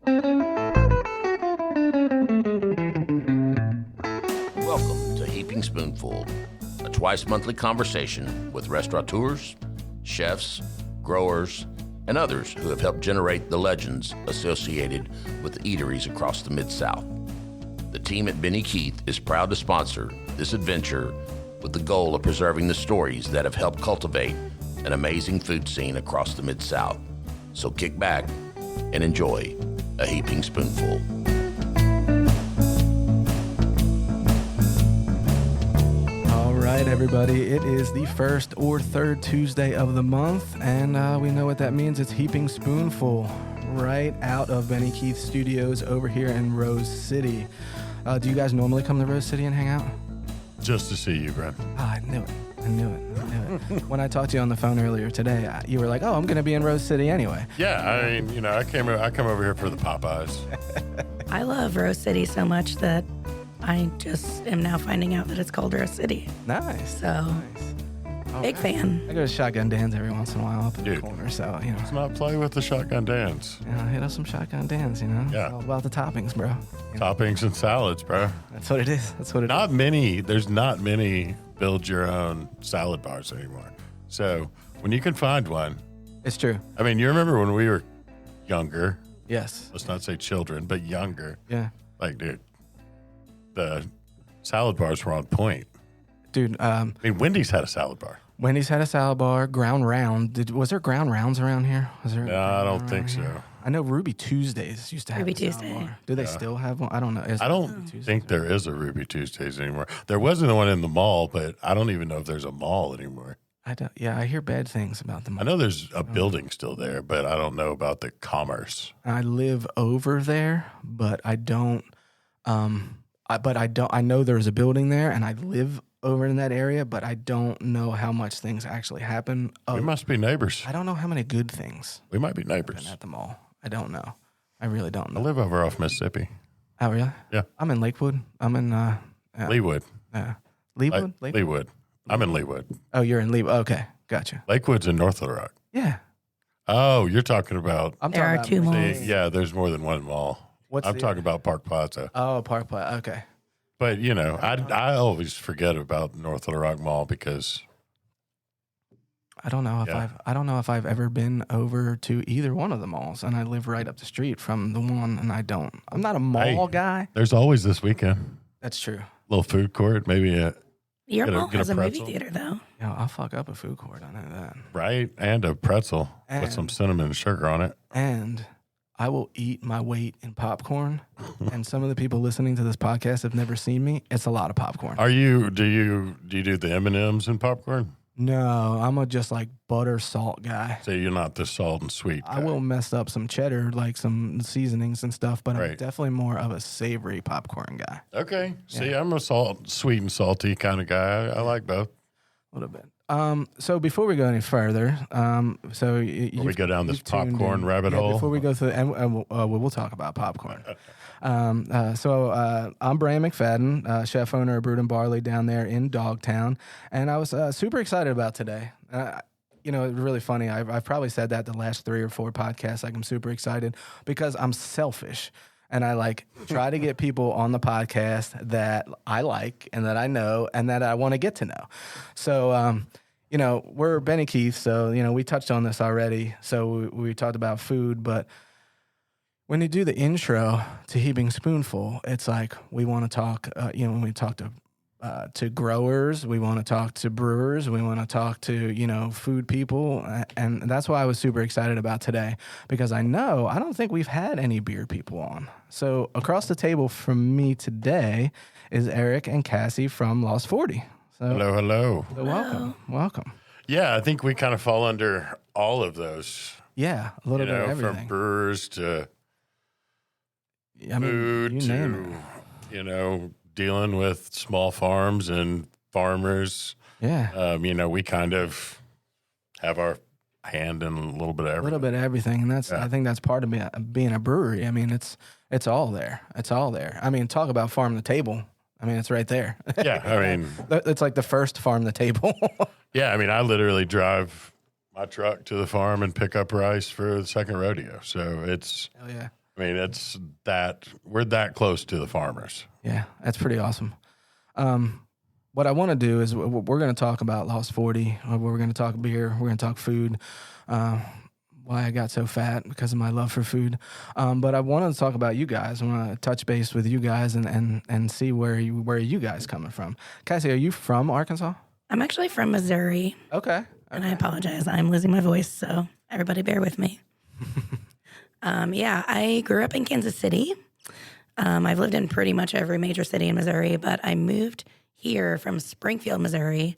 Welcome to Heaping Spoonful, a twice-monthly conversation with restaurateurs, chefs, growers, and others who have helped generate the legends associated with eateries across the Mid-South. The team at Benny Keith is proud to sponsor this adventure with the goal of preserving the stories that have helped cultivate an amazing food scene across the Mid-South. So kick back and enjoy a Heaping Spoonful. All right, everybody. It is the first or third Tuesday of the month, and we know what that means. It's Heaping Spoonful, right out of Benny Keith Studios over here in Rose City. Do you guys normally come to Rose City and hang out? Just to see you, Brent. Oh, I knew it. When I talked to you on the phone earlier today, you were like, "Oh, I'm going to be in Rose City anyway." Yeah, I mean, I come over here for the Popeyes. I love Rose City so much that I just am now finding out that it's called Rose City. Nice. So, big fan. I go to Shotgun Dan's every once in a while up in the corner, so, Let's not play with the Shotgun Dan's. Hit up some Shotgun Dan's, Yeah. It's all about the toppings, bro. Toppings and salads, bro. That's what it is. There's not many build-your-own salad bars anymore. So, when you can find one. It's true. I mean, you remember when we were younger. Yes. Let's not say children, but younger. Yeah. Like, dude, the salad bars were on point. Dude, I mean, Wendy's had a salad bar. Wendy's had a salad bar. Ground Round. Was there Ground Rounds around here? No, I don't think so. I know Ruby Tuesdays used to have Ruby a salad Tuesday. bar. Do they still have one? I don't know. I don't think there is a Ruby Tuesdays anymore. There wasn't one in the mall, but I don't even know if there's a mall anymore. I hear bad things about them. I know there's a building still there, but I don't know about the commerce. I live over there, but I don't. I know there's a building there, and I live over in that area, but I don't know how much things actually happen. We must be neighbors. I don't know how many good things We might be neighbors. happen at the mall. I don't know. I really don't know. I live over off Mississippi. Oh, really? Yeah. I'm in Lakewood. I'm in Leewood. Leewood? Leewood. I'm in Leewood. Oh, you're in Leewood. Okay, gotcha. Lakewood's in North Little Rock. Yeah. Oh, you're talking about. There are two malls. Yeah, there's more than one mall. I'm talking about Park Plaza. Oh, Park Plaza. Okay. But, I always forget about North Little Rock Mall because I don't know if I've ever been over to either one of the malls, and I live right up the street from the one, and I'm not a mall guy. There's always this weekend. That's true. Little food court, maybe Your mall has a movie pretzel. theater, though. Yeah, I'll fuck up a food court. I know that. right, and a pretzel with And- some cinnamon and sugar on it. And I will eat my weight in popcorn. And some of the people listening to this podcast have never seen me. It's a lot of popcorn. Do you do the M&Ms and popcorn? No, I'm a just like butter salt guy. So you're not the salt and sweet guy. I will mess up some cheddar, like some seasonings and stuff, but I'm Right. definitely more of a savory popcorn guy. Okay. See, I'm a sweet and salty kind of guy. I like both. A little bit. So before we go any further, so Before we go down this you've tuned popcorn rabbit hole. Before we go through, and we'll talk about popcorn. So I'm Brian McFadden, chef owner of Brewed and Barley down there in Dogtown, and I was super excited about today. It's really funny. I've probably said that the last 3 or 4 podcasts. Like, I'm super excited because I'm selfish. And I try to get people on the podcast that I like and that I know and that I want to get to know. So, we're Benny Keith. So, we touched on this already. So we talked about food, but when you do the intro to Heaping Spoonful, it's like we want to talk, when we talk to growers, we want to talk to brewers, we want to talk to, food people. And that's why I was super excited about today, because I don't think we've had any beer people on. So across the table from me today is Eric and Cassie from Lost 40. So, Hello. So welcome. Yeah, I think we kind of fall under all of those. Yeah, a little bit of everything. From brewers to food you name to, dealing with small farms and farmers. Yeah. We kind of have our hand in a little bit of everything. A little bit of everything, and I think that's part of being a brewery. I mean, it's all there. It's all there. I mean, talk about farm to table. I mean, it's right there. Yeah, I mean, it's like the first farm to table. Yeah, I mean, I literally drive my truck to the farm and pick up rice for the second rodeo. So it's, Hell yeah. I mean, we're that close to the farmers. Yeah, that's pretty awesome. What I want to do is we're going to talk about Lost 40. We're going to talk beer. We're going to talk food. Why I got so fat because of my love for food. But I wanted to talk about you guys. I want to touch base with you guys and see where you guys coming from. Cassie, are you from Arkansas? I'm actually from Missouri. Okay. And I apologize. I'm losing my voice, so everybody bear with me. I grew up in Kansas City. I've lived in pretty much every major city in Missouri, but I moved here from Springfield, Missouri.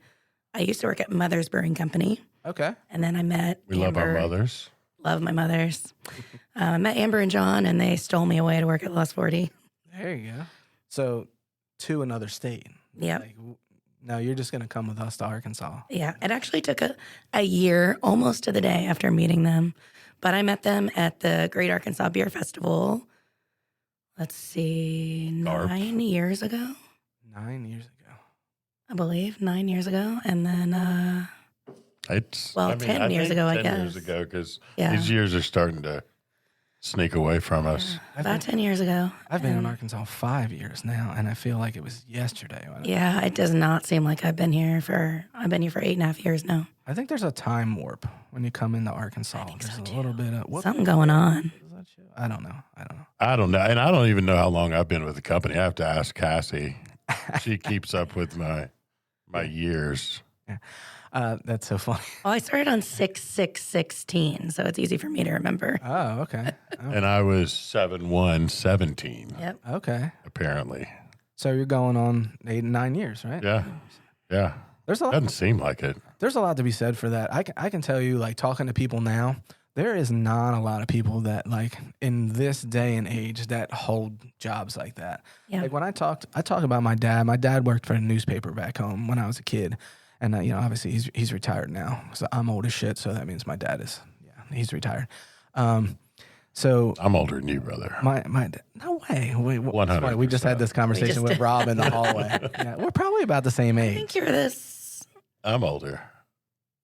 I used to work at Mother's Brewing Company. Okay. And then I met We love our mothers. Love my mothers. I met Amber and John, and they stole me away to work at Lost 40. There you go. So, to another state. Yep. No, you're just going to come with us to Arkansas. Yeah. It actually took a year, almost to the day after meeting them. But I met them at the Great Arkansas Beer Festival, let's see, 9 years ago. 9 years ago. I believe, 9 years ago. And then... 10 years ago, I guess. 10 years ago, because Yeah. these years are starting to sneak away from us. About 10 years ago. I've been in Arkansas 5 years now, and I feel like it was yesterday. Yeah, it does not seem like I've been here for 8.5 years now. I think there's a time warp when you come into Arkansas. There's a little bit of something going on. I don't know. I don't know. And I don't even know how long I've been with the company. I have to ask Cassie. She keeps up with my years. Yeah. That's so funny. Well, I started on 6/6/16, so it's easy for me to remember. Oh, okay. And I was 7/1/17. Yep. Okay. Apparently. So you're going on 8 and 9 years, right? Yeah. Yeah. There's a lot. Doesn't seem like it. There's a lot to be said for that. I can tell you, like, talking to people now, there is not a lot of people that, like, in this day and age that hold jobs like that. Yeah. Like, when I talk about my dad. My dad worked for a newspaper back home when I was a kid. And, obviously he's retired now. So I'm old as shit. So that means my dad he's retired. So I'm older than you, brother. My no way. 100%. We just had this conversation with Rob in the hallway. Yeah, we're probably about the same I age. think you're this. I'm older.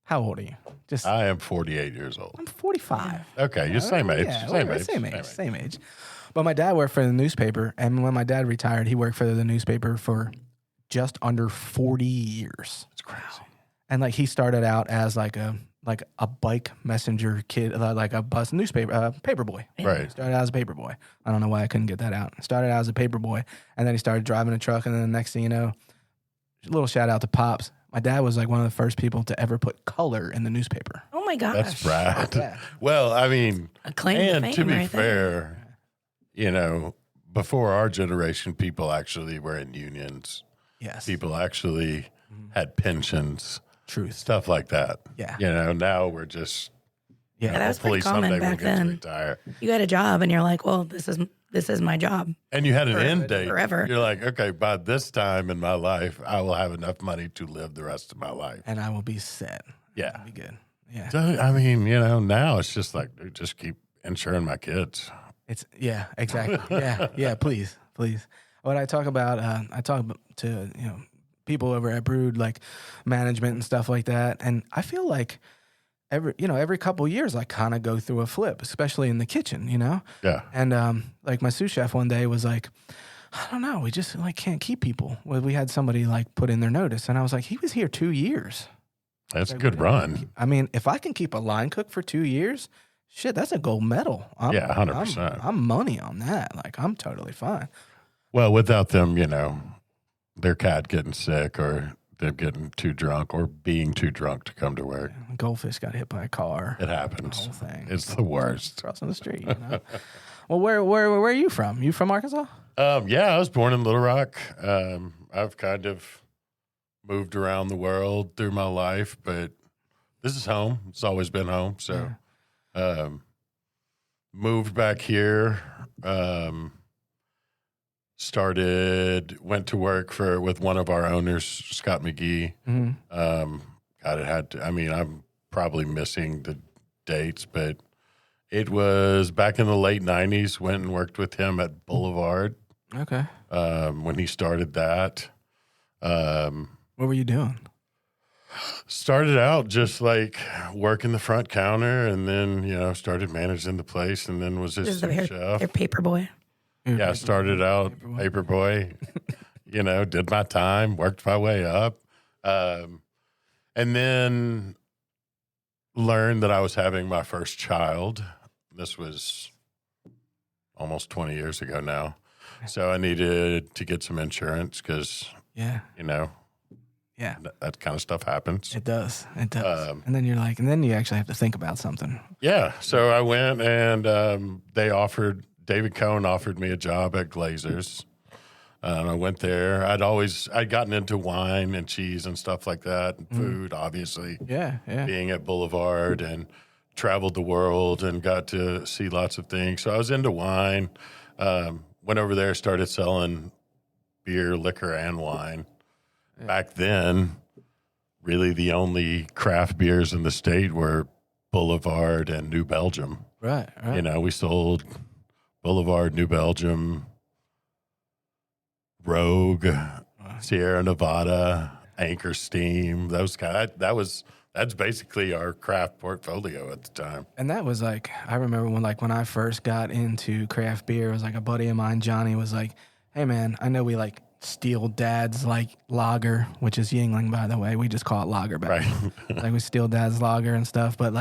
How old are you? I am 48 years old. I'm 45. Okay, you're same age. Yeah, Same age. But my dad worked for the newspaper, and when my dad retired, he worked for the newspaper for just under 40 years. It's crazy. And like he started out as like a bike messenger kid, like a bus newspaper paper boy. Right. Started out as a paper boy. I don't know why I couldn't get that out. Started out as a paper boy, and then he started driving a truck, and then the next thing you know, a little shout out to Pops. My dad was like one of the first people to ever put color in the newspaper. Oh my gosh. That's rad. Yeah. Well, I mean, A claim to and fame to be right there. fair, before our generation, people actually were in unions. Yes. People actually had pensions, Truth. stuff like that. Yeah. Now we're just Yeah. that was hopefully pretty common someday we'll back get to then. retire. You had a job, and you're like, well, this is my job. And you had an end date. Forever. You're like, okay, by this time in my life, I will have enough money to live the rest of my life. And I will be set. Yeah. I'll be good. Yeah. So, I mean, now it's just like, dude, just keep insuring my kids. Exactly. Yeah. Please. What I talk about, to people over at Brood, like management and stuff like that, and I feel like every couple of years I kind of go through a flip, especially in the kitchen, Yeah. And like my sous chef one day was like, I don't know, we just like can't keep people. Well, we had somebody like put in their notice, and I was like, he was here 2 years. That's a good run. I mean, if I can keep a line cook for 2 years, shit, that's a gold medal. 100%. I'm money on that. Like, I'm totally fine. Well, without them, their cat getting sick or them getting too drunk or being too drunk to come to work. Goldfish got hit by a car. It happens. The whole thing. It's the worst. Crossing the street. Well, where are you from? You from Arkansas? Yeah, I was born in Little Rock. I've kind of moved around the world through my life, but this is home. It's always been home. So, moved back here. Went to work with one of our owners, Scott McGee. Mm-hmm. I'm probably missing the dates, but it was back in the late 90s. Went and worked with him at Boulevard. Okay. When he started that. What were you doing? Started out just like working the front counter, and then started managing the place, and then was This is just chef. their paper boy. Yeah, started out paper boy. Did my time, worked my way up, and then learned that I was having my first child. This was almost 20 years ago now, so I needed to get some insurance because Yeah. that kind of stuff happens. It does. It does. And then then you actually have to think about something. Yeah. So I went and David Cohn offered me a job at Glazer's. I went there. I'd gotten into wine and cheese and stuff like that, and food, obviously. Yeah. Being at Boulevard and traveled the world and got to see lots of things. So I was into wine. Went over there, started selling beer, liquor, and wine. Back then, really the only craft beers in the state were Boulevard and New Belgium. Right. We sold Boulevard, New Belgium, Rogue, Sierra Nevada, Anchor Steam. Those that's basically our craft portfolio at the time. And that was I remember when I first got into craft beer, it was a buddy of mine, Johnny, was like, hey man, I know we steal Dad's lager, which is Yingling, by the way. We just call it lager back then. We steal Dad's lager and stuff. But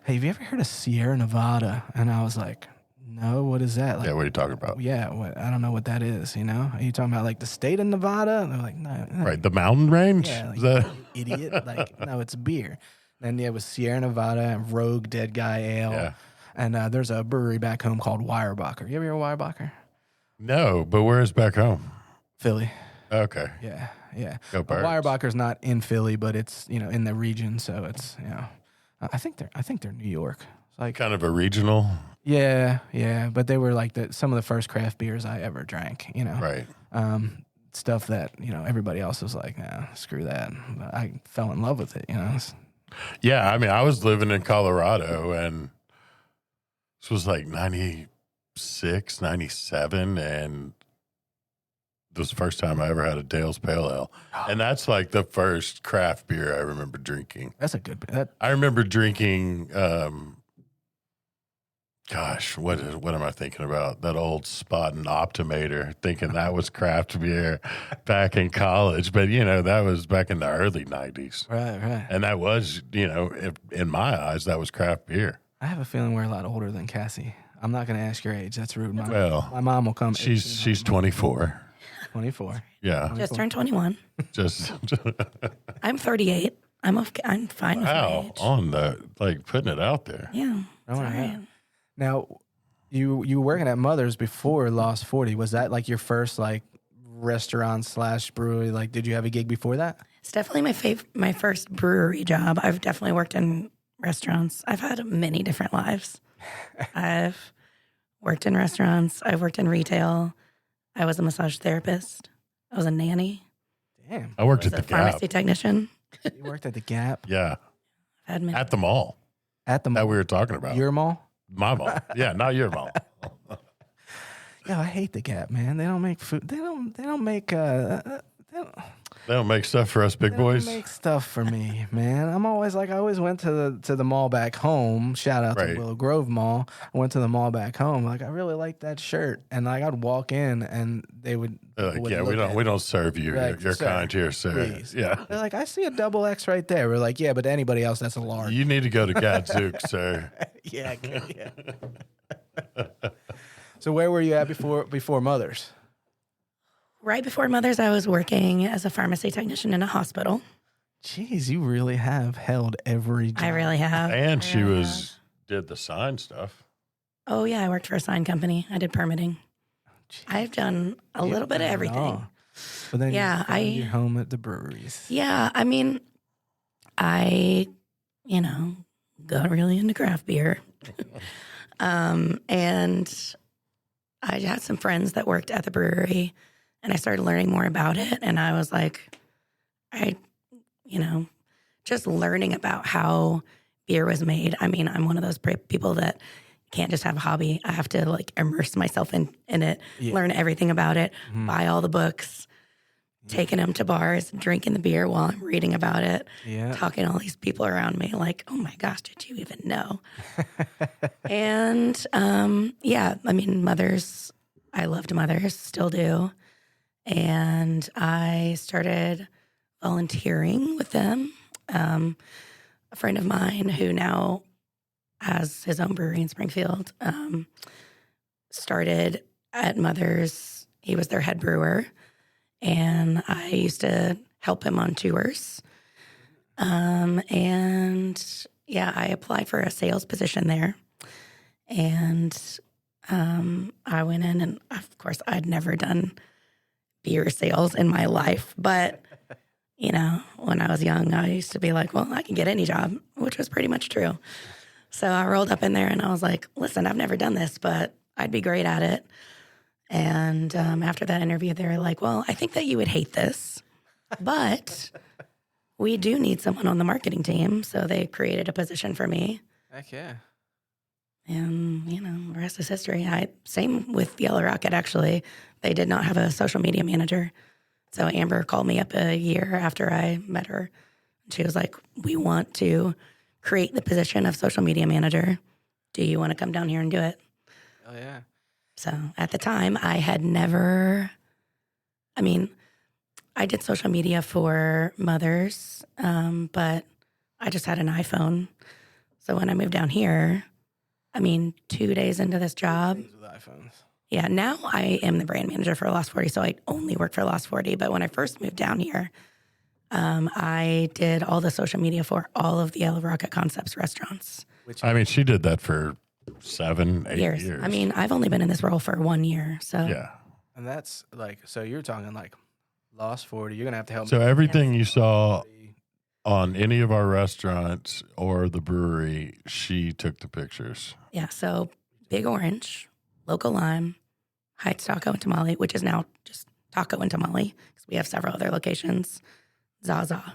hey, have you ever heard of Sierra Nevada? And I was like, no, what is that? What are you talking about? Yeah, I don't know what that is. Are you talking about the state of Nevada? And they're like, no. Right, the mountain range? Yeah, you idiot. No, it's beer. And it was Sierra Nevada and Rogue Dead Guy Ale. Yeah. And there's a brewery back home called Weyerbacher. You ever hear of Weyerbacher? No, but where is back home? Philly. Okay. Yeah. Go Birds. Weyerbacher's not in Philly, but it's in the region, so it's I think they're New York. It's kind of a regional. Yeah, but they were some of the first craft beers I ever drank. Right. Stuff that everybody else was like, nah, screw that. But I fell in love with it. Yeah, I was living in Colorado, and this was 96, 97, and it was the first time I ever had a Dale's Pale Ale. And that's the first craft beer I remember drinking. That's a good. I remember drinking, what am I thinking about? That old Spot and Optimator, thinking that was craft beer back in college. But, that was back in the early 90s. Right. And that was, in my eyes, that was craft beer. I have a feeling we're a lot older than Cassie. I'm not going to ask your age. That's rude. My mom will come. She's 24. 24. Yeah. Just turned 21. Just I'm 38. I'm fine with my age. On the putting it out there. Yeah. All right. Now, you were working at Mother's before Lost 40. Was that your first restaurant / brewery? Did you have a gig before that? It's definitely my first brewery job. I've definitely worked in restaurants. I've had many different lives. I've worked in restaurants. I've worked in retail. I was a massage therapist. I was a nanny. Damn. I worked at the pharmacy technician. You worked at the Gap? Yeah. I've had many. At the mall. At the mall? That we were talking about. Your mall? My mall. Yeah, not your mall. Yeah, I hate the Gap, man. They don't make food. They don't make They don't make stuff for us big boys. They don't make stuff for me, man. I'm always I always went to the mall back home. Shout out to Willow Grove Mall. I went to the mall back home. I really like that shirt, and I'd walk in, and they would. Yeah, we don't serve you. You're kind here, sir. Please. Yeah. They're I see a double X right there. We're yeah, but anybody else, that's a large. You need to go to Gadzooks, sir. Yeah. So where were you at before Mother's? Right before Mother's, I was working as a pharmacy technician in a hospital. Jeez, you really have held every job. I really have. And she did the sign stuff. Oh, yeah. I worked for a sign company. I did permitting. Jeez. I've done a little bit of everything. But then you're home at the breweries. Yeah. I got really into craft beer. And I had some friends that worked at the brewery. And I started learning more about it. And I was just learning about how beer was made. I'm one of those people that can't just have a hobby. I have to immerse myself in it, learn everything about it, buy all the books, taking them to bars, drinking the beer while I'm reading about it, talking to all these people around me like, oh my gosh, did you even know? And I mean, mothers, I loved mothers, still do. And I started volunteering with them. A friend of mine who now has his own brewery in Springfield started at Mother's. He was their head brewer. And I used to help him on tours. I applied for a sales position there. And I went in, and of course, I'd never done beer sales in my life. But, you know, when I was young, I used to be like, well, I can get any job, which was pretty much true. So I rolled up in there and I was like, listen, I've never done this, but I'd be great at it. And after that interview, they were like, well, I think that you would hate this, but we do need someone on the marketing team. So they created a position for me. Heck yeah. And, you know, the rest is history. Same with Yellow Rocket, actually. They did not have a social media manager. So Amber called me up a year after I met her. She was like, we want to create the position of social media manager. Do you want to come down here and do it? Oh, yeah. So at the time, I did social media for mothers, but I just had an iPhone. So when I moved down here, 2 days into this job. With iPhones. Yeah, now I am the brand manager for Lost 40, so I only work for Lost 40. But when I first moved down here, I did all the social media for all of the Yellow Rocket Concepts restaurants. She did that for 7-8 years. I've only been in this role for 1 year. So yeah. And that's so you're talking Lost 40. You're going to have to help So me. everything you saw on any of our restaurants or the brewery, she took the pictures. Yeah, so Big Orange, Local Lime, Heights Taco and Tamale, which is now just Taco and Tamale because we have several other locations. Zaza.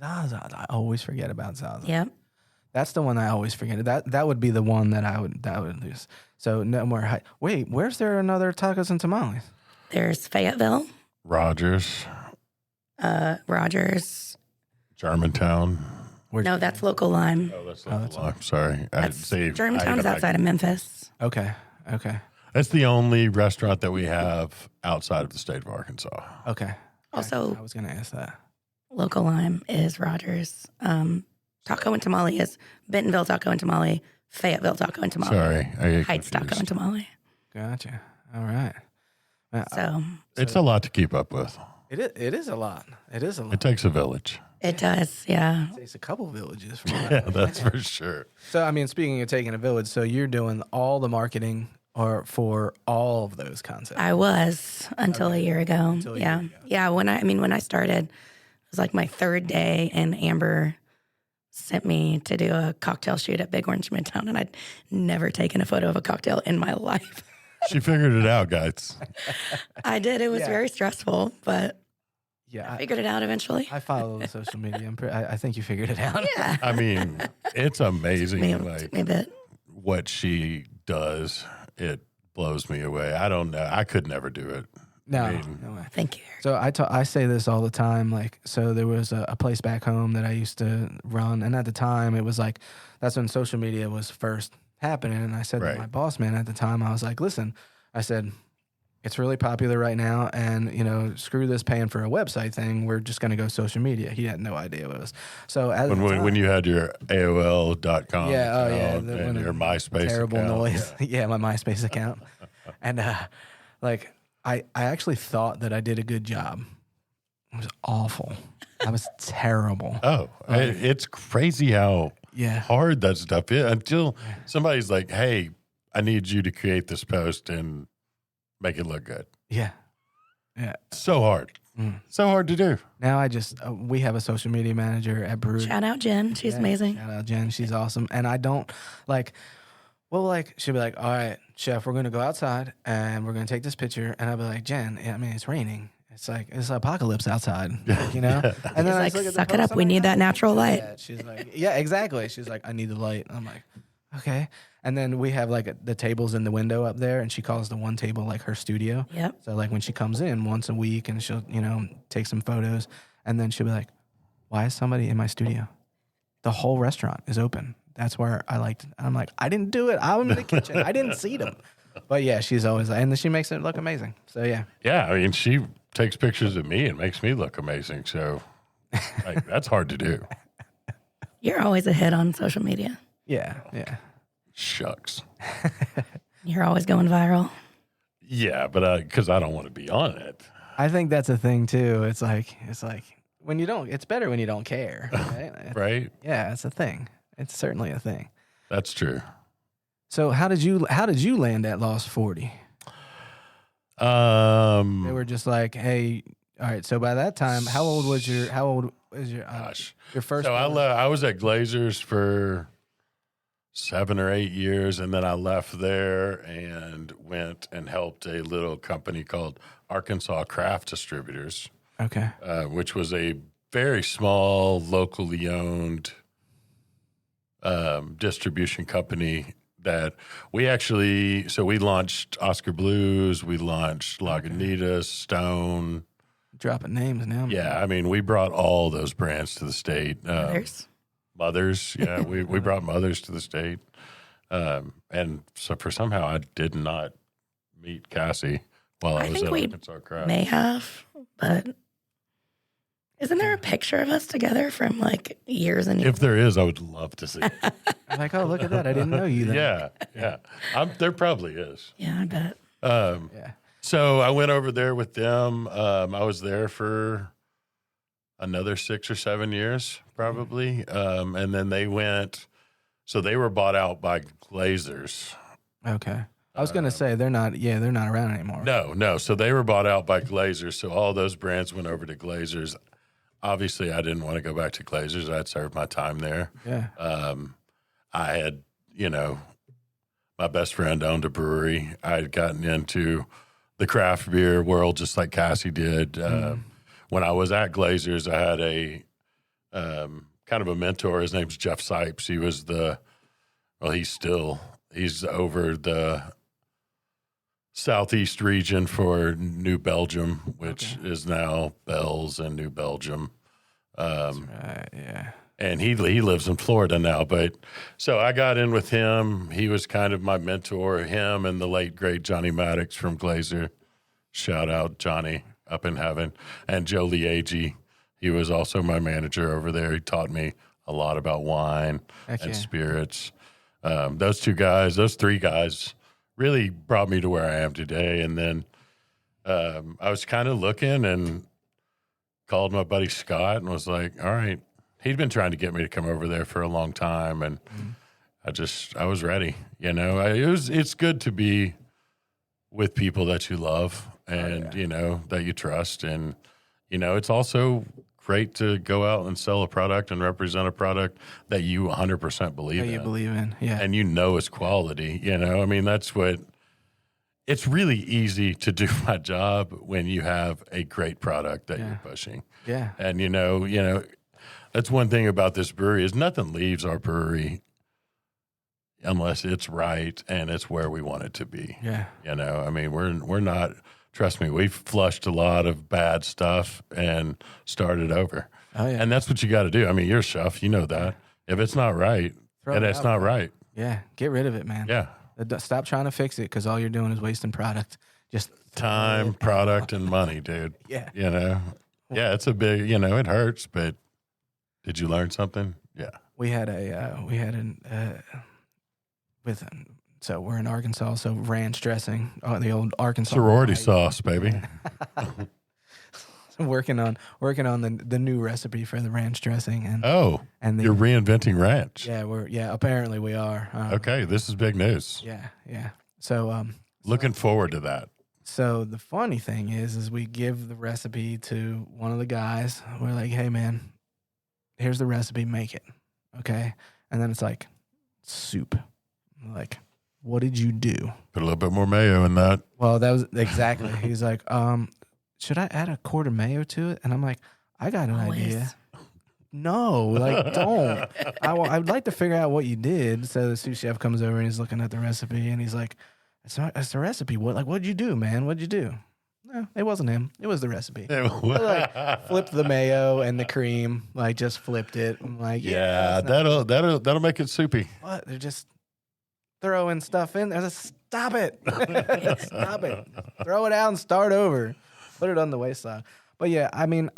Zaza. I always forget about Zaza. Yep. That's the one I always forget. That would be the one that would lose. So no more. Wait, where's there another Tacos and Tamales? There's Fayetteville. Rogers. Rogers. Germantown. No, that's Local Lime. Oh, that's not I'm sorry. Germantown is outside of Memphis. Okay. That's the only restaurant that we have outside of the state of Arkansas. Okay. Also, I was going to ask that. Local Lime is Rogers. Taco and Tamale is Bentonville Taco and Tamale, Fayetteville Taco and Tamale. Sorry. Heights Taco and Tamale. Gotcha. All right. So it's a lot to keep up with. It is a lot. It is a lot. It takes a village. it does, yeah. It takes a couple villages. Yeah, that's for sure. So, speaking of taking a village, so you're doing all the marketing for all of those concepts. I was until a year ago. Yeah. Yeah. When I started, it was like my third day, and Amber sent me to do a cocktail shoot at Big Orange Midtown, and I'd never taken a photo of a cocktail in my life. She figured it out, guys. I did. It was very stressful, but Yeah, I figured it out eventually. I follow the social media. I think you figured it out. Yeah. It's amazing. Took me a bit. What she does, it blows me away. I don't know. I could never do it. No way. Thank you. So I say this all the time. So there was a place back home that I used to run, and at the time it was that's when social media was first happening. And I said to my boss man at the time, I was like, listen, I said, it's really popular right now, and screw this paying for a website thing. We're just going to go social media. He had no idea what it was. So at when you had your AOL.com, and your MySpace terrible account. noise, my MySpace account, and I actually thought that I did a good job. It was awful. I was terrible. Oh, it's crazy how hard that stuff is until somebody's like, hey, I need you to create this post and make it look good. Yeah. So hard. So hard to do. Now we have a social media manager at Brewing. Shout out Jen. She's amazing. Shout out Jen. She's awesome. And I don't she'll be like, all right, chef, we're going to go outside and we're going to take this picture. And I'll be like, Jen, it's raining. It's it's apocalypse outside, And then I She's like, suck it up. We need that natural light. She's like, yeah, exactly. She's like, I need the light. I'm like, okay. And then we have like the tables in the window up there, and she calls the one table like her studio. Yep. So like when she comes in once a week, and she'll take some photos, and then she'll be like, "Why is somebody in my studio? The whole restaurant is open. That's where I liked it." I'm like, "I didn't do it. I'm in the kitchen. I didn't see them." But yeah, she's always like, and she makes it look amazing. So yeah. Yeah, I mean, she takes pictures of me and makes me look amazing. So like, that's hard to do. You're always a hit on social media. Yeah. Shucks. You're always going viral. Yeah, but because I don't want to be on it. I think that's a thing too. It's like when you don't. It's better when you don't care. Right? Right? Yeah, it's a thing. It's certainly a thing. That's true. So how did you land at Lost 40? They were just like, hey, all right. So by that time, how old was your Gosh. your first? So I was at Glazer's for 7 or 8 years, and then I left there and went and helped a little company called Arkansas Craft Distributors, Okay. which was a very small, locally owned distribution company that we launched Oscar Blues, we launched Lagunitas, Stone. Dropping names now. Yeah, I mean, we brought all those brands to the state. Mothers, yeah, we brought Mothers to the state. And so somehow I did not meet Cassie while I was at Arkansas Craft. May have, but isn't there a picture of us together from like years and years? If there is, I would love to see it. I'm like, oh, look at that. I didn't know you then. Yeah. There probably is. Yeah, I bet. Yeah. So I went over there with them. I was there for another 6 or 7 years, probably. And then they were bought out by Glazers. Okay. I was going to say they're not around anymore. No. So they were bought out by Glazers. So all those brands went over to Glazers. Obviously, I didn't want to go back to Glazers. I'd served my time there. Yeah. I had, my best friend owned a brewery. I had gotten into the craft beer world just like Cassie did. When I was at Glazers, I had a kind of a mentor. His name's Jeff Sipes. He was he's over the southeast region for New Belgium, which is now Bell's and New Belgium. That's right. Yeah. And he lives in Florida now. But so I got in with him. He was kind of my mentor. Him and the late great Johnny Maddox from Glazer. Shout out Johnny up in heaven. And Joe Liegi. He was also my manager over there. He taught me a lot about wine and spirits. Those three guys really brought me to where I am today. And then I was kind of looking and called my buddy Scott and was like, all right. He'd been trying to get me to come over there for a long time. And I was ready. It's good to be with people that you love and, that you trust. And, it's also great to go out and sell a product and represent a product that you 100% believe in. You believe in, yeah. And it's quality, I mean, it's really easy to do my job when you have a great product that you're pushing. Yeah. And, that's one thing about this brewery is nothing leaves our brewery unless it's right and it's where we want it to be. Yeah. I mean, we're not, trust me, we've flushed a lot of bad stuff and started over. Oh, yeah. And that's what you got to do. I mean, you're a chef, you know that. If it's not right, and it's not right. Yeah. Get rid of it, man. Yeah. Stop trying to fix it because all you're doing is wasting product. Just time, product, and money, dude. Yeah. Yeah, it's a big, it hurts, but did you learn something? Yeah. So we're in Arkansas, so ranch dressing, the old Arkansas sorority sauce, baby. working on the new recipe for the ranch dressing, and you're reinventing ranch. Yeah, apparently we are. Okay, this is big news. Yeah. So looking forward to that. So the funny thing is we give the recipe to one of the guys. We're like, hey man, here's the recipe, make it. Okay. And then it's like, soup. I'm like, what did you do? Put a little bit more mayo in that. Well, that was exactly. He's like, should I add a quart of mayo to it? And I'm like, I got an idea. no, like, don't. I'd like to figure out what you did. So the sous chef comes over and he's looking at the recipe and he's like, it's the recipe. What'd you do, man? What'd you do? No, it wasn't him. It was the recipe. Like, flipped the mayo and the cream, like just flipped it. I'm like, yeah, that'll make it soupy. What? They're just throwing stuff in there. Stop it. Stop it. Throw it out and start over. Put it on the waistline. But yeah, I mean,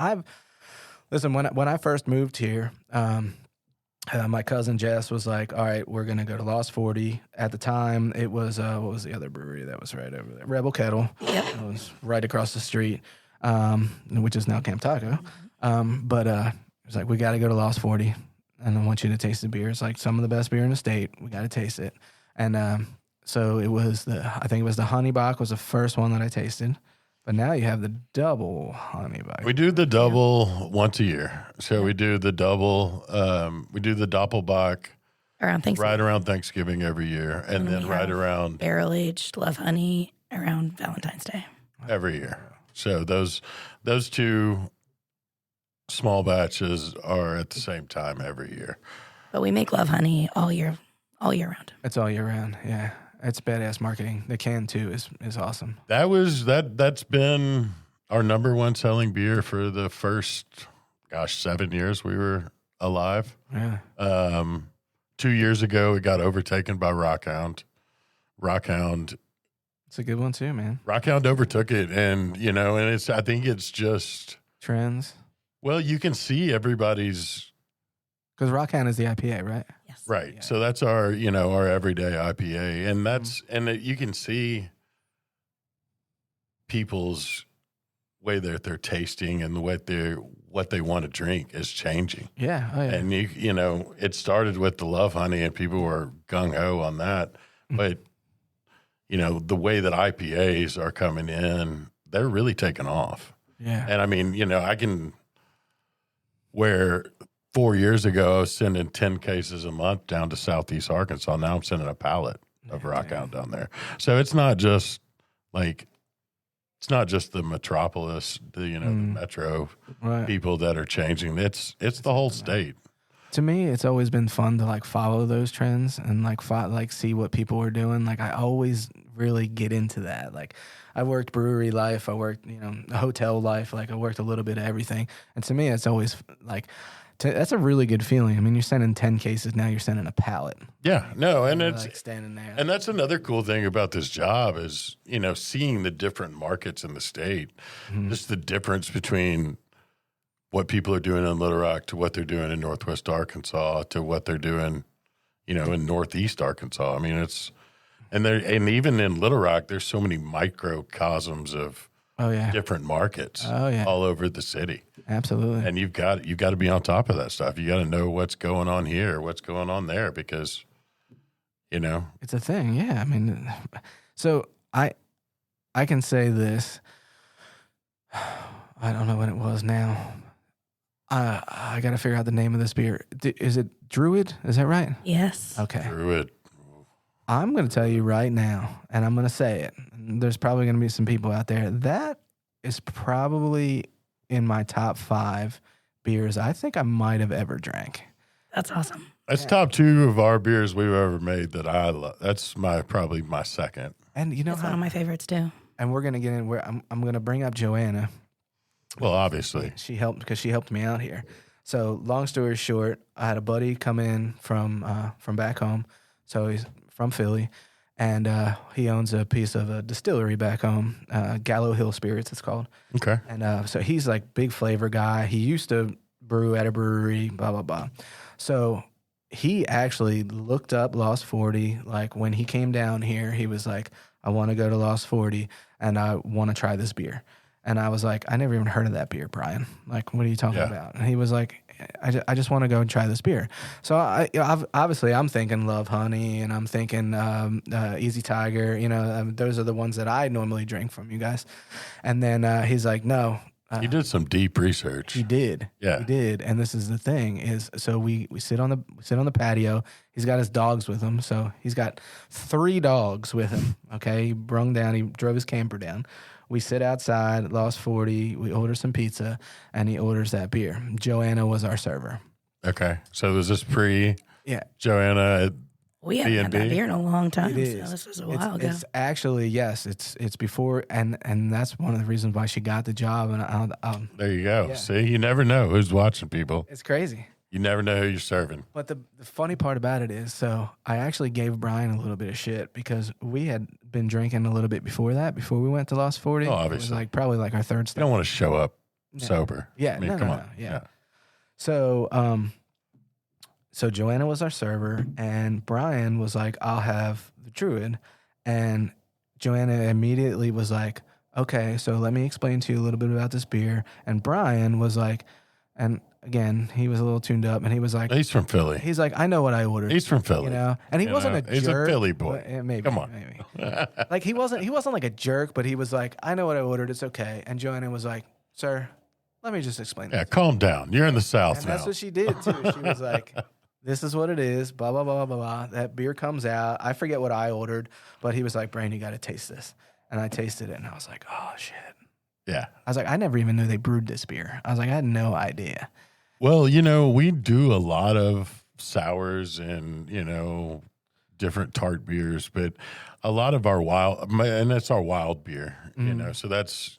listen, when I first moved here, my cousin Jess was like, all right, we're going to go to Lost 40. At the time, it was, what was the other brewery that was right over there? Rebel Kettle. Yep. It was right across the street, which is now Camp Taco. But it was like, we got to go to Lost 40, and I want you to taste the beer. It's like some of the best beer in the state. We got to taste it. And so it was I think it was the Honey Bock was the first one that I tasted. But now you have the double Honey Bock. We do the double once a year. So we do the double, we do the Doppelbock around Thanksgiving. Right around Thanksgiving every year. And then right around barrel-aged Love Honey around Valentine's Day. Every year. So those two small batches are at the same time every year. But we make Love Honey all year round. It's all year round, yeah. It's badass marketing. The can too is awesome. That's been our number one selling beer for the first 7 years we were alive. Yeah. 2 years ago it got overtaken by Rockhound. It's a good one too, man. Rockhound overtook it, and I think it's just trends. Well, you can see everybody's. Because Rockhound is the IPA, right? Yes. Right. Yeah. So that's our everyday IPA. And that's, you can see people's way that they're tasting and what they want to drink is changing. Yeah. Oh, yeah. And it started with the Love Honey and people were gung ho on that. But, the way that IPAs are coming in, they're really taking off. Yeah. And I mean, I can, where 4 years ago, I was sending 10 cases a month down to Southeast Arkansas. Now I'm sending a pallet of Rockhound down there. So it's not just the metropolis, the metro people that are changing. It's the whole state. To me, it's always been fun to follow those trends and see what people are doing. I always really get into that. I worked brewery life, I worked hotel life. I worked a little bit of everything. And to me, it's always that's a really good feeling. I mean, you're sending 10 cases, now you're sending a pallet. Yeah, no, and it's standing there. And that's another cool thing about this job is, seeing the different markets in the state, just the difference between what people are doing in Little Rock to what they're doing in Northwest Arkansas to what they're doing, in Northeast Arkansas. I mean, and even in Little Rock, there's so many microcosms of different markets all over the city. Absolutely. And you've got to be on top of that stuff. You got to know what's going on here, what's going on there, because, it's a thing. Yeah. I mean, so I can say this. I don't know what it was now. I got to figure out the name of this beer. Is it Druid? Is that right? Yes. Okay. Druid. I'm going to tell you right now, and I'm going to say it. There's probably going to be some people out there. That is probably in my top 5 beers I think I might have ever drank. That's awesome. That's top 2 of our beers we've ever made that I love. That's probably my second. And it's one of my favorites too. And we're going to get in where I'm going to bring up Joanna. Well, obviously. She helped me out here. So long story short, I had a buddy come in from back home. So he's from Philly, and he owns a piece of a distillery back home, Gallo Hill Spirits, it's called. Okay. And so he's big flavor guy. He used to brew at a brewery, blah, blah, blah. So he actually looked up Lost 40. When he came down here, he was like, I want to go to Lost 40, and I want to try this beer. And I was like, I never even heard of that beer, Brian. What are you talking about? And he was like, I just want to go and try this beer. So obviously I'm thinking Love Honey, and I'm thinking Easy Tiger. Those are the ones that I normally drink from you guys. And then he's like, no, He did some deep research. He did. Yeah. He did. And this is the thing is, so we sit on the patio. He's got his dogs with him. So he's got 3 dogs with him. Okay. He he drove his camper down. We sit outside, Lost 40. We order some pizza and he orders that beer. Joanna was our server. Okay. So was this pre Yeah. Joanna? We haven't had that B&B? beer in a long time. It is. So this was a while ago. It's actually, yes, it's before, and that's one of the reasons why she got the job. And There you go. Yeah. See, you never know who's watching, people. it's crazy. You never know who you're serving. But the funny part about it is, so I actually gave Brian a little bit of shit because we had been drinking a little bit before we went to Lost 40. Oh, It was obviously. probably like our third You step. don't want to show up Yeah. sober. Yeah, I mean, no, come no, on. no, yeah. So Joanna was our server, and Brian was like, "I'll have the Druid," and Joanna immediately was like, "Okay, so let me explain to you a little bit about this beer." And Brian was like, and again, he was a little tuned up, and he was like, He's from Philly. "He's like, I know what I ordered." He's from Philly. You know, and he You wasn't know, a jerk. he's a Philly boy. Maybe, Come on. maybe. Like he wasn't like a jerk, but he was like, "I know what I ordered. It's okay." And Joanna was like, "Sir, let me just explain." Yeah, this." calm down. You're in the South And now. that's what she did too. She was like, "This is what it is." Blah blah blah blah blah. That beer comes out. I forget what I ordered, but he was like, "Brain, you got to taste this." And I tasted it, and I was like, "Oh shit!" Yeah. I was like, "I never even knew they brewed this beer." I was like, "I had no idea." Well, we do a lot of sours and, different tart beers, but a lot of our and that's our wild beer, so that's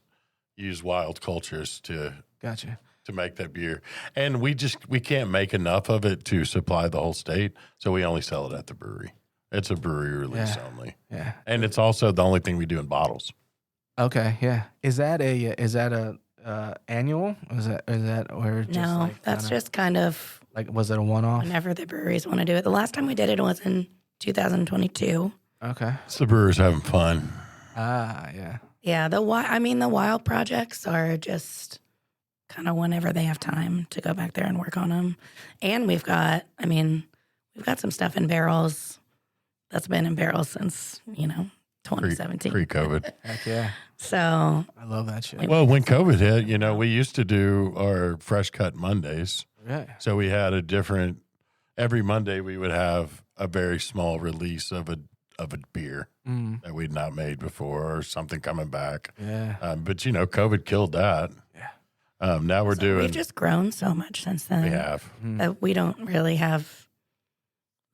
use wild cultures to Gotcha. make that beer. And we can't make enough of it to supply the whole state. So we only sell it at the brewery. It's a brewery release only. Yeah. And it's also the only thing we do in bottles. Okay. Yeah. Is that a annual? Is that or just No, like that's kinda, just kind of like, was it a one-off? whenever the breweries want to do it. The last time we did it was in 2022. Okay. It's the brewers having fun. Ah, yeah. Yeah, the wild projects are just kind of whenever they have time to go back there and work on them. And we've got some stuff in barrels that's been in barrels since 2017. Pre-COVID. Heck yeah. So I love that shit. Well, when COVID hit, we used to do our fresh cut Mondays. Yeah. So we had every Monday we would have a very small release of a beer that we'd not made before or something coming back. Yeah. But COVID killed that. Yeah. Now we're doing. we've just grown so much since then. We have. That we don't really have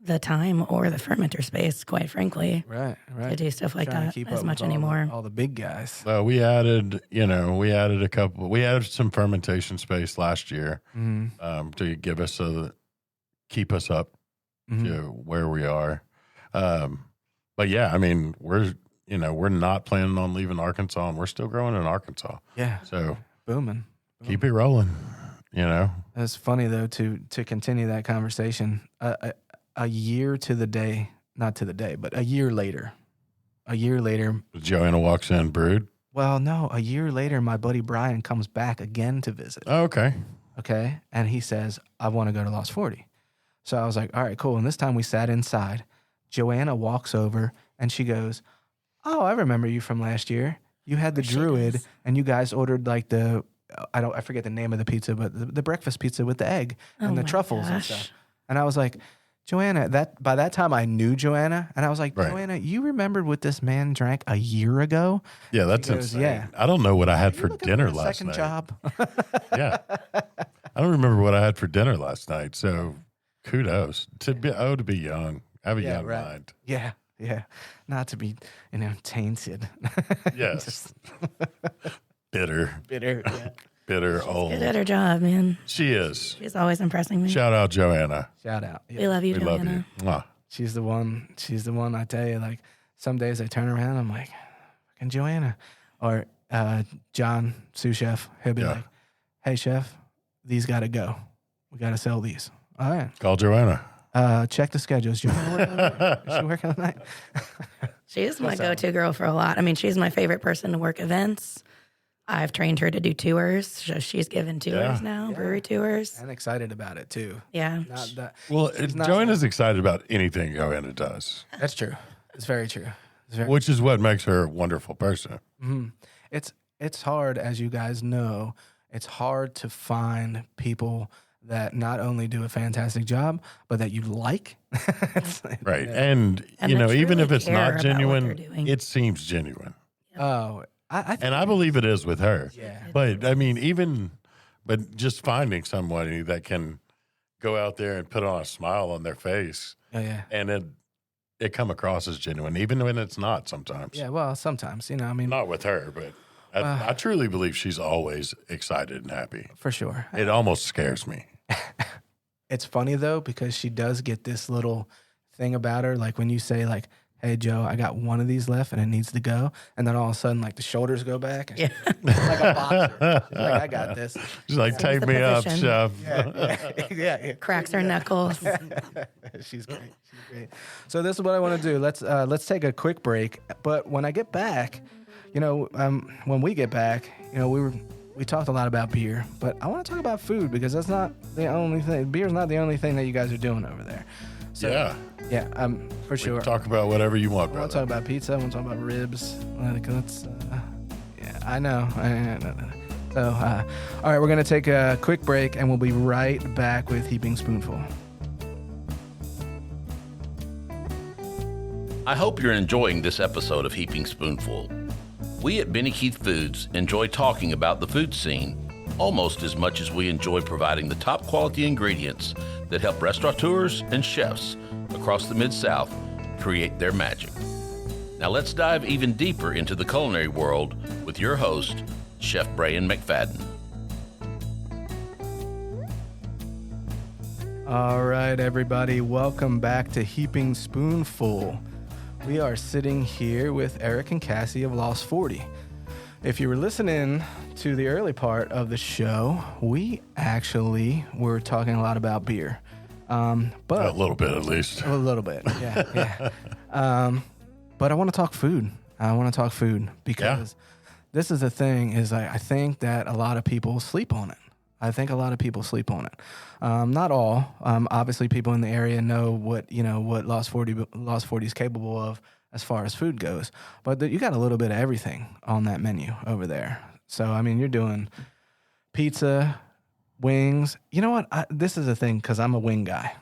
the time or the fermenter space, quite frankly, Right. to do stuff like Trying to that keep as up much with anymore. all the big guys. Well, we added a couple. We added some fermentation space last year to give us keep us up to where we are. But yeah, we're not planning on leaving Arkansas, and we're still growing in Arkansas. Yeah. So Booming. keep it rolling. It's funny though to continue that conversation. A year to the day, not to the day, but a year later. Joanna walks in, brewed. Well, no, a year later, my buddy Brian comes back again to visit. Oh, okay. Okay. And he says, I want to go to Lost 40. So I was like, all right, cool. And this time we sat inside. Joanna walks over and she goes, oh, I remember you from last year. You had the She Druid does. and you guys ordered like I forget the name of the pizza, but the breakfast pizza with the egg and the my truffles and gosh. stuff. And I was like, Joanna, by that time I knew Joanna, and I was like, Right. Joanna, you remembered what this man drank a year ago? Yeah, that's She goes, insane. yeah. I don't know what I had You for looking dinner a last second night. job. Yeah. I don't remember what I had for dinner last night. So kudos to be young. Have a young right. mind. Yeah, yeah. Not to be, tainted. Yes. Just Bitter, bitter. Yeah. bitter, Good old. at her job, man. She is. She's always impressing me. Shout out Joanna. Shout out. Yeah. We love you, We love Joanna. you. Mwah. She's the one. I tell you, like some days I turn around, I'm like, fucking Joanna, or John, sous chef. He'll be Yeah. like, hey chef, these got to go. We got to sell these. All right. Call Joanna. Check the schedules. Joanna working on the night? Is she working on the night? She is my go-to girl for a lot. I mean, she's my favorite person to work events. I've trained her to do tours. So she's given tours now, brewery tours. I'm excited about it too. Yeah. Not that. Well, not- Joanna's excited about anything Joanna does, That's true. It's very true. It's very. which is what makes her a wonderful person. It's it's hard, as you guys know, it's hard to find people that not only do a fantastic job, but that you like. Right. And you know, even if it's not genuine, it seems genuine. Oh, I think I believe it is with her. Yeah. But I mean, but just finding somebody that can go out there and put on a smile on their face, and it come across as genuine, even when it's not sometimes. Yeah, well, sometimes, you know, I mean. Not with her, but I truly believe she's always excited and happy. For sure. It almost scares me. It's funny, though, because she does get this little thing about her. Like when you say, like, hey, Joe, I got one of these left and it needs to go. And then all of a sudden, like, the shoulders go back. And she's like a boxer. She's like, I got this. She's like, take me up, chef. Yeah. Cracks her knuckles. She's great. She's great. So this is what I want to do. Let's take a quick break. But when I get back, you know, when we get back, you know, we talked a lot about beer, but I want to talk about food because that's not the only thing. Beer's not the only thing that you guys are doing over there. So, yeah, for sure. Talk about whatever you want, I brother. want to talk about pizza. I want to talk about ribs. I know. So, all right, we're going to take a quick break, and we'll be right back with Heaping Spoonful. I hope you're enjoying this episode of Heaping Spoonful. We at Benny Keith Foods enjoy talking about the food scene almost as much as we enjoy providing the top quality ingredients that help restaurateurs and chefs across the Mid-South create their magic. Now let's dive even deeper into the culinary world with your host, Chef Brian McFadden. All right, everybody, welcome back to Heaping Spoonful. We are sitting here with Eric and Cassie of Lost 40. If you were listening to the early part of the show, we actually were talking a lot about beer. But a little bit, at least. A little bit, yeah. But I want to talk food. Because this is the thing, is I think that a lot of people sleep on it. Not all. Obviously, people in the area know what Lost 40 is capable of as far as food goes. But you got a little bit of everything on that menu over there. So I mean, you're doing pizza, wings. You know what? This is the thing because I'm a wing guy.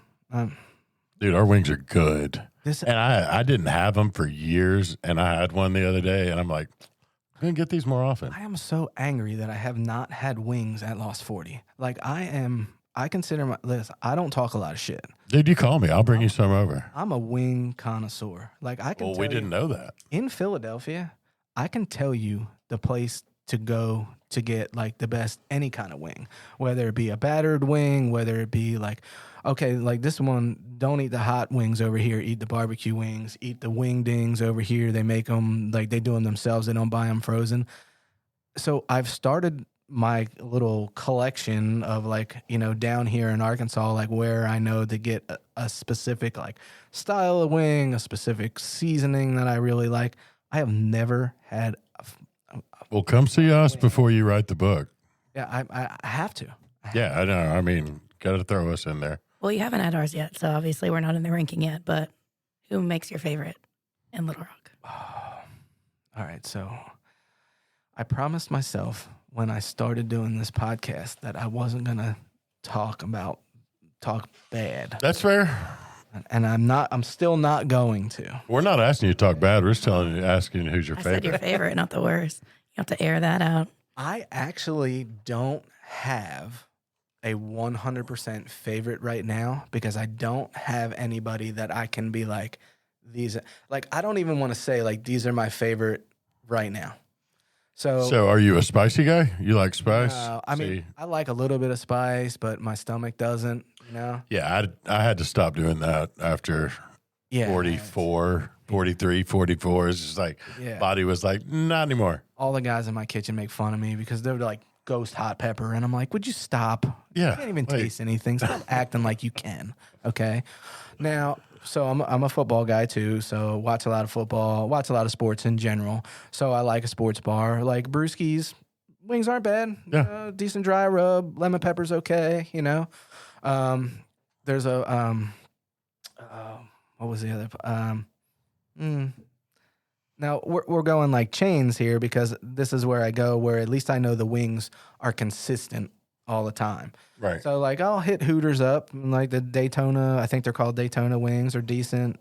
Dude, our wings are good. And I didn't have them for years, and I had one the other day, and I'm like, I'm going to get these more often. I am so angry that I have not had wings at Lost 40. Like, I consider I don't talk a lot of shit. Dude, you call me. I'll bring you some over. I'm a wing connoisseur. Like, I can Well, we didn't know that. In Philadelphia, I can tell you the place to go to get, like, the best any kind of wing. Whether it be a battered wing, whether it be, like, okay, like this one, don't eat the hot wings over here. Eat the barbecue wings. Eat the wing dings over here. They make them, like, they do them themselves. They don't buy them frozen. So I've started my little collection of, like, down here in Arkansas, like, where I know to get a specific, like, style of wing, a specific seasoning that I really like. I have never had Well, come see us before you write the book. Yeah, I have to. Yeah, I know. I mean, got to throw us in there. Well, you haven't had ours yet, so obviously we're not in the ranking yet, but who makes your favorite in Little Rock? All right, so I promised myself when I started doing this podcast that I wasn't going to talk bad. That's fair. And I'm still not going to. We're not asking you to talk bad. We're just asking you who's your favorite. I said your favorite, not the worst. You have to air that out. I actually don't have a 100% favorite right now because I don't have anybody that I can be like, I don't even want to say, like, these are my favorite right now. So are you a spicy guy? You like spice? I mean, I like a little bit of spice, but my stomach doesn't, Yeah, I had to stop doing that after 44, 43, 44. It's just like, body was like, not anymore. All the guys in my kitchen make fun of me because they're like, ghost hot pepper. And I'm like, would you stop? Yeah. You can't even taste anything. Stop acting like you can. Okay. Now, so I'm a football guy too. So watch a lot of football, watch a lot of sports in general. So I like a sports bar. Like Brewski's wings aren't bad. Yeah. Decent dry rub. Lemon pepper's okay. There's a, what was the other? Now we're going like chains here because this is where I go where at least I know the wings are consistent all the time. Right. So like I'll hit Hooters up, and like the Daytona, I think they're called Daytona wings, are decent.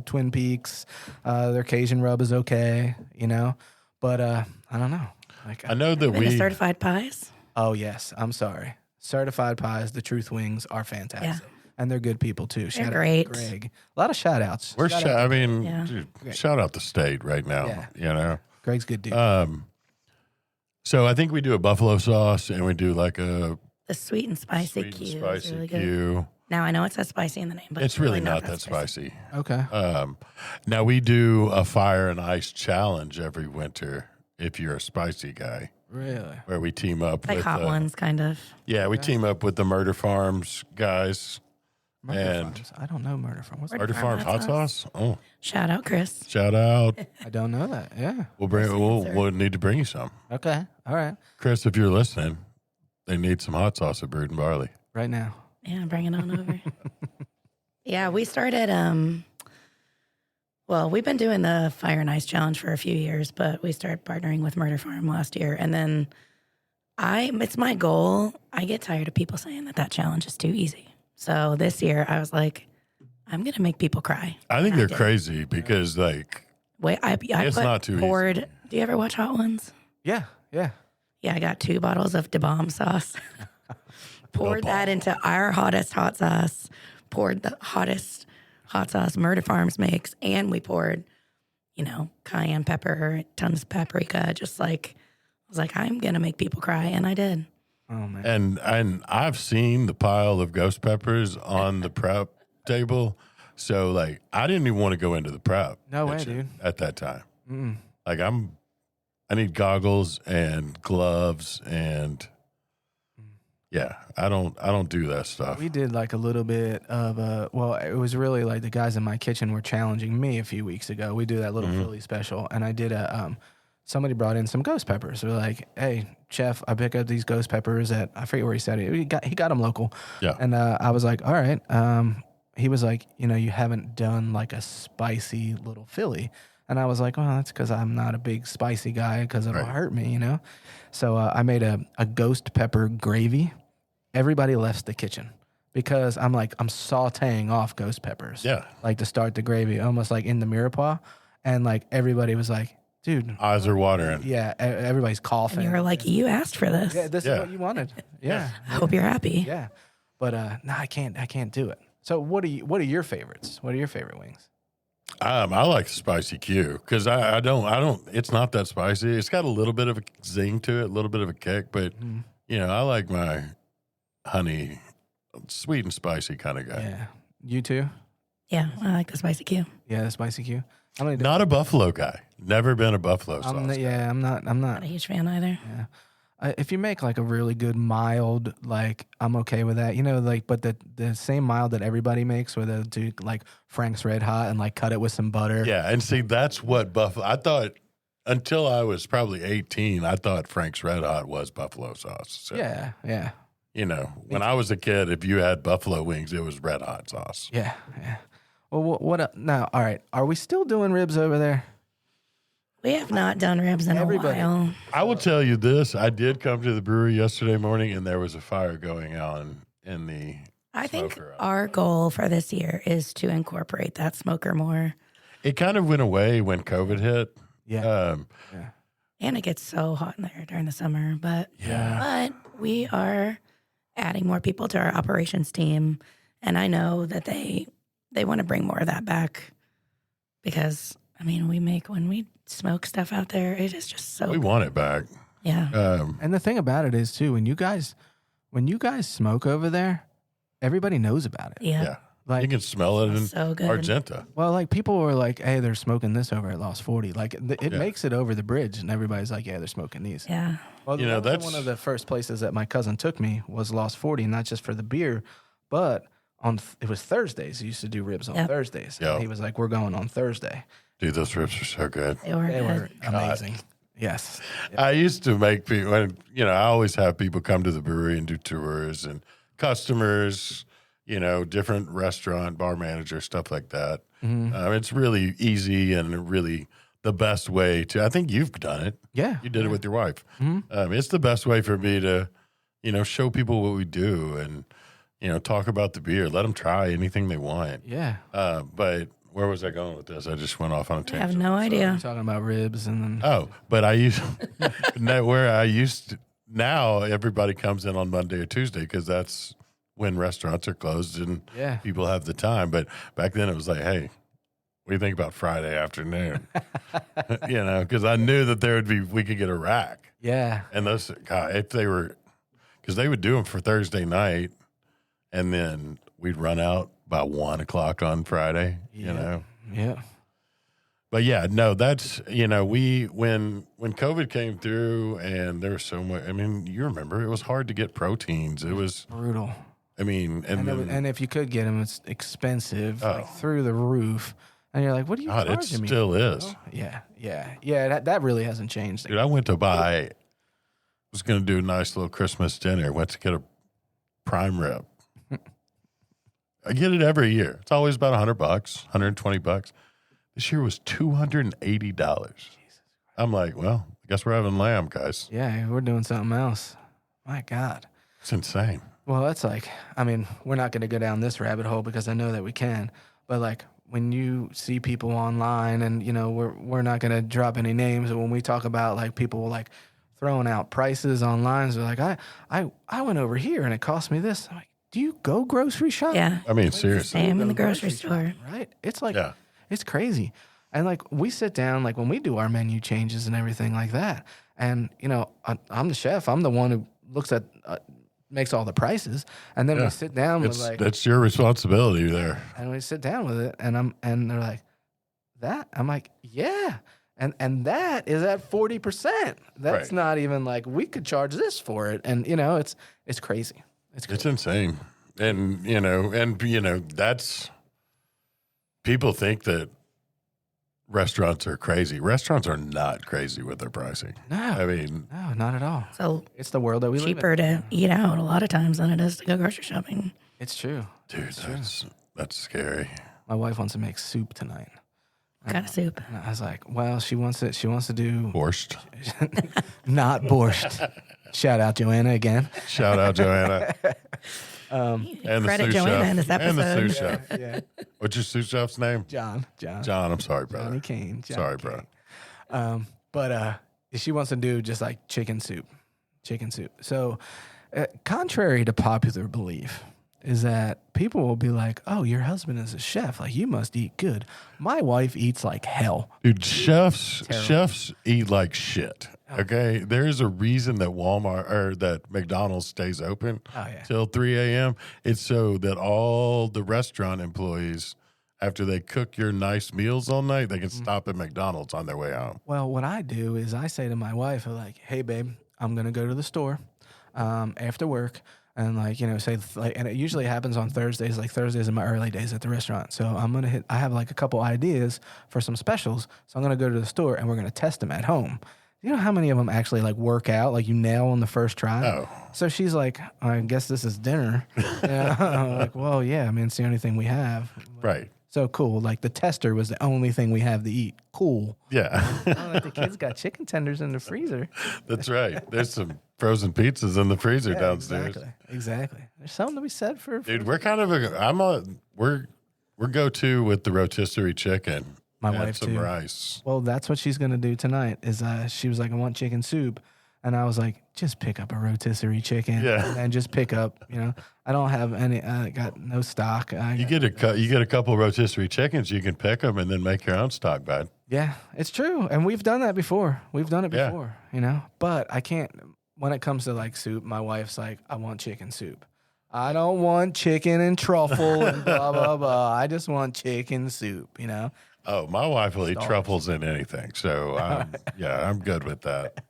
Twin Peaks, their Cajun rub is okay. But I don't know. Like I know that Been to certified pies. oh yes, I'm sorry. Certified Pies, the Truth Wings are fantastic. Yeah. And they're good people too. They're Shout great. out to Greg. A lot of shout outs. we're. Shout out to Yeah. Dude, shout out the state right now. Yeah. You know. Greg's good dude. So I think we do a buffalo sauce and we do like a The sweet and spicy sweet and Q is spicy really good. Q. Now I know it says spicy in the name, but It's really not that spicy. Okay. Now we do a fire and ice challenge every winter. If you're a spicy guy, Really? where we team up Like with hot ones, kind of. Yeah, we team up with the Murder Farms guys. Murder And- Farms. I don't know Murder Farms. Murder Farms hot sauce. Oh, Shout out, Chris. shout out! I don't know that. Yeah. We'll need to bring you some, Okay. All right. Chris. If you're listening, they need some hot sauce at Brewed and Barley. Right now. Yeah, bring it on over. Yeah, we started. Well, we've been doing the Fire and Ice Challenge for a few years, but we started partnering with Murder Farm last year, and then it's my goal. I get tired of people saying that challenge is too easy. So this year, I was like, I'm gonna make people cry. I think And they're did. crazy because like Wait, I It's put not too easy. poured. Do you ever watch Hot Ones? Yeah. Yeah. Yeah, I got 2 bottles of Da Bomb sauce. Poured that into our hottest hot sauce. Poured the hottest hot sauce Murder Farms makes, and we poured, cayenne pepper, tons of paprika. Just like I was like, I'm gonna make people cry, and I did. Oh man. and I've seen the pile of ghost peppers on the prep table, so like I didn't even want to go into the prep. No way, kitchen dude. At that time, like I need goggles and gloves and yeah, I don't do that stuff. We did like a little bit of it was really like the guys in my kitchen were challenging me a few weeks ago. We do that little Philly special, and I did somebody brought in some ghost peppers. They're like, "Hey, chef, I pick up these ghost peppers at," I forget where he said it. He got them local. Yeah. And I was like, "All right." He was like, "You haven't done like a spicy little Philly." And I was like, "Well, that's because I'm not a big spicy guy because it'll hurt me, So I made a ghost pepper gravy. Everybody left the kitchen because I'm sauteing off ghost peppers. Yeah. Like to start the gravy, almost like in the mirepoix. And like everybody was like, dude. Eyes are watering. Yeah. Everybody's coughing. And you were like, you asked for this. Yeah, this is what you wanted. Yeah. I hope you're happy. Yeah. But no, I can't do it. So what are your favorites? What are your favorite wings? I like the spicy Q because I don't. It's not that spicy. It's got a little bit of a zing to it, a little bit of a kick, but I like my honey, sweet and spicy kind of guy. Yeah. You too? Yeah, I like the spicy Q. Yeah, the spicy Q. Not a buffalo guy. Never been a buffalo sauce. I'm not. Not a huge fan either. Yeah. If you make like a really good mild, like I'm okay with that, but the same mild that everybody makes where they'll do like Frank's Red Hot and like cut it with some butter. Yeah, and see, that's what buffalo. I thought until I was probably 18, I thought Frank's Red Hot was buffalo sauce. So, Yeah. when I was a kid, if you had buffalo wings, it was Red Hot sauce. Yeah. Well, what now? All right. Are we still doing ribs over there? We have not done ribs in a while. I will tell you this. I did come to the brewery yesterday morning, and there was a fire going on in the I think smoker. our goal for this year is to incorporate that smoker more. It kind of went away when COVID hit. Yeah. And it gets so hot in there during the summer. But we are adding more people to our operations team. And I know that they want to bring more of that back because, when we smoke stuff out there, it is just so We want it back. Yeah. And the thing about it is too, when you guys smoke over there, everybody knows about it. Yeah. Like You can smell it in so good. Argenta. Well, like people were like, "Hey, they're smoking this over at Lost 40." Like it makes it over the bridge, and everybody's like, "Yeah, they're smoking these." Yeah. Well, that's that's one of the first places that my cousin took me was Lost 40, not just for the beer, but it was Thursdays. He used to do ribs on Thursdays. Yeah. And he was like, "We're going on Thursday." Dude, those ribs are so good. They were They good. were amazing. Yes. I used to make people, I always have people come to the brewery and do tours and customers, different restaurant, bar manager, stuff like that. It's really easy and really the best way to. I think you've done it. Yeah. You did it with your wife. Mm-hmm. It's the best way for me to, show people what we do and, talk about the beer. Let them try anything they want. Yeah. But where was I going with this? I just went off on a I tangent. have no idea. You're talking about ribs and then. Oh, but now everybody comes in on Monday or Tuesday because that's when restaurants are closed and people have the time. But back then it was like, hey, what do you think about Friday afternoon? Because I knew that we could get a rack. Yeah. And those, God, if they were, because they would do them for Thursday night and then we'd run out by 1 o'clock on Friday, Yeah. But yeah, no, that's, when COVID came through and there was so much, you remember it was hard to get proteins. It was brutal. And if you could get them, it's expensive, like through the roof. And you're like, what are you charging me? It still is. Oh, yeah. That really hasn't changed. Dude, I went to was going to do a nice little Christmas dinner. Went to get a prime rib. I get it every year. It's always about $100, $120. This year was $280. I'm like, well, I guess we're having lamb, guys. Yeah, we're doing something else. My God. It's insane. Well, that's like, we're not going to go down this rabbit hole because I know that we can. But like when you see people online and, we're not going to drop any names. But when we talk about like people like throwing out prices online, so like, I went over here and it cost me this. I'm like, do you go grocery shopping? Yeah. Seriously. Same in the grocery store. Right? It's like, it's crazy. And like we sit down, like when we do our menu changes and everything like that. And, I'm the chef. I'm the one who looks at, makes all the prices. And then we sit down with like. That's your responsibility there. And we sit down with it and they're like, that? I'm like, yeah. And that is at 40%. That's not even like we could charge this for it. And, it's crazy. It's insane. And, that's, people think that restaurants are crazy. Restaurants are not crazy with their pricing. No, no, not at all. So it's the world that we live in. Cheaper to eat out a lot of times than it is to go grocery shopping. It's true. Dude, that's scary. My wife wants to make soup tonight. What kind of soup? And I was like, well, she wants to do Borscht. not borscht. Shout out Joanna again. Shout out Joanna. And Credit the sous Joanna chef. in this And the episode. sous chef. Yeah. What's your sous chef's name? John, I'm sorry, brother. Johnny Kane. Johnny Sorry, Kane. bro. But she wants to do just like chicken soup. So contrary to popular belief is that people will be like, oh, your husband is a chef. Like, you must eat good. My wife eats like hell. Dude, chefs eat like shit. Okay, there's a reason that that McDonald's stays open till 3 a.m. It's so that all the restaurant employees, after they cook your nice meals all night, they can stop at McDonald's on their way home. Well, what I do is I say to my wife, I'm like, hey, babe, I'm gonna go to the store after work. And and it usually happens on Thursdays. Like Thursdays are my early days at the restaurant. So I have like a couple ideas for some specials. So I'm gonna go to the store and we're gonna test them at home. You know how many of them actually like work out, like you nail on the first try? Oh. So she's like, I guess this is dinner. I'm like, well, yeah, it's the only thing we have. Right. So cool. Like the tester was the only thing we have to eat. Cool. Yeah. Like the kids got chicken tenders in the freezer. That's right. There's some frozen pizzas in the freezer downstairs. Exactly. There's something to be said for Dude, we're kind of we're go-to with the rotisserie chicken. My and wife some too. rice. Well, that's what she's gonna do tonight. Is she was like, I want chicken soup, and I was like, just pick up a rotisserie chicken. Yeah. And just pick up. I don't have any. I got no stock. You get a couple rotisserie chickens. You can pick them and then make your own stock, bud. Yeah, it's true, and we've done that before. We've done it before. But I can't. When it comes to like soup, my wife's like, I want chicken soup. I don't want chicken and truffle and blah blah blah. I just want chicken soup. Oh, my wife will eat truffles in anything. So, I'm good with that.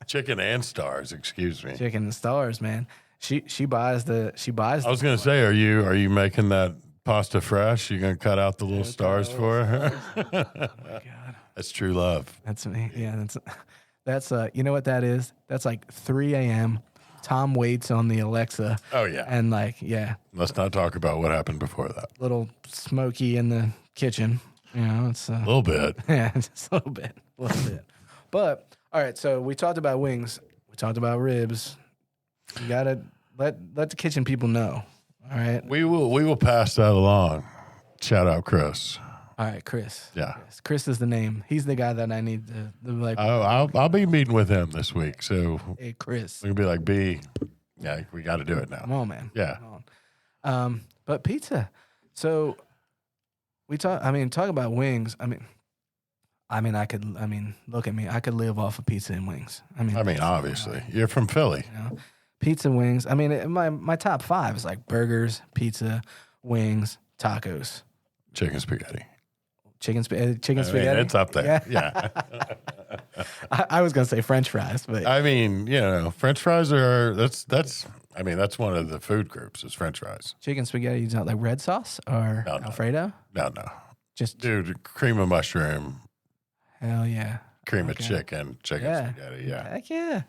Chicken and stars, excuse me. Chicken and stars, man. She buys I was going to say, are you making that pasta fresh? You going to cut out the little stars for her? Oh my God. That's true love. That's me. Yeah, that's you know what that is? That's like 3 a.m. Tom waits on the Alexa. Oh, yeah. And Let's not talk about what happened before that. Little smoky in the kitchen. It's A little bit. Yeah, just a little bit. a little bit. But all right, so we talked about wings. We talked about ribs. You gotta let the kitchen people know. All right. We will pass that along. Shout out Chris. All right, Chris. Yeah. Chris is the name. He's the guy that I need to like. I'll be meeting with him this week, so Hey, Chris. we can be like, B, yeah, we got to do it now. Come on, man. Yeah. Come on. But pizza. So we talk about wings. Look at me. I could live off of pizza and wings. Obviously, you're from Philly. You know, pizza, wings. My top 5 is like burgers, pizza, wings, tacos, Chicken spaghetti. chicken spaghetti. It's up there. Yeah. I was gonna say French fries, but French fries that's one of the food groups is French fries. chicken spaghetti. You not like red sauce or No. Alfredo? No. Just Dude, cream of mushroom, hell yeah. cream Okay. of chicken spaghetti. Yeah. Heck yeah.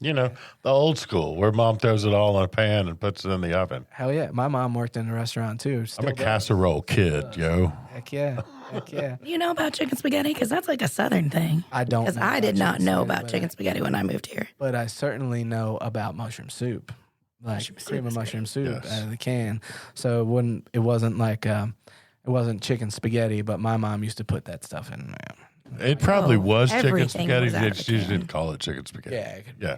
The old school where mom throws it all in a pan and puts it in the oven. Hell yeah. My mom worked in a restaurant too. I'm a casserole kid, yo. Heck yeah. Heck yeah. You know about chicken spaghetti? Because that's like a Southern thing. I don't Because know I did about not chicken know spaghetti, about but chicken spaghetti when I moved here. But I certainly know about mushroom soup. Like Mushroom soup cream of is mushroom soup Yes. out of the can. So it wasn't chicken spaghetti, but my mom used to put that stuff in there. It probably was chicken everything spaghetti. was out of They the just can. didn't call it chicken spaghetti. Yeah, it could be. Yeah.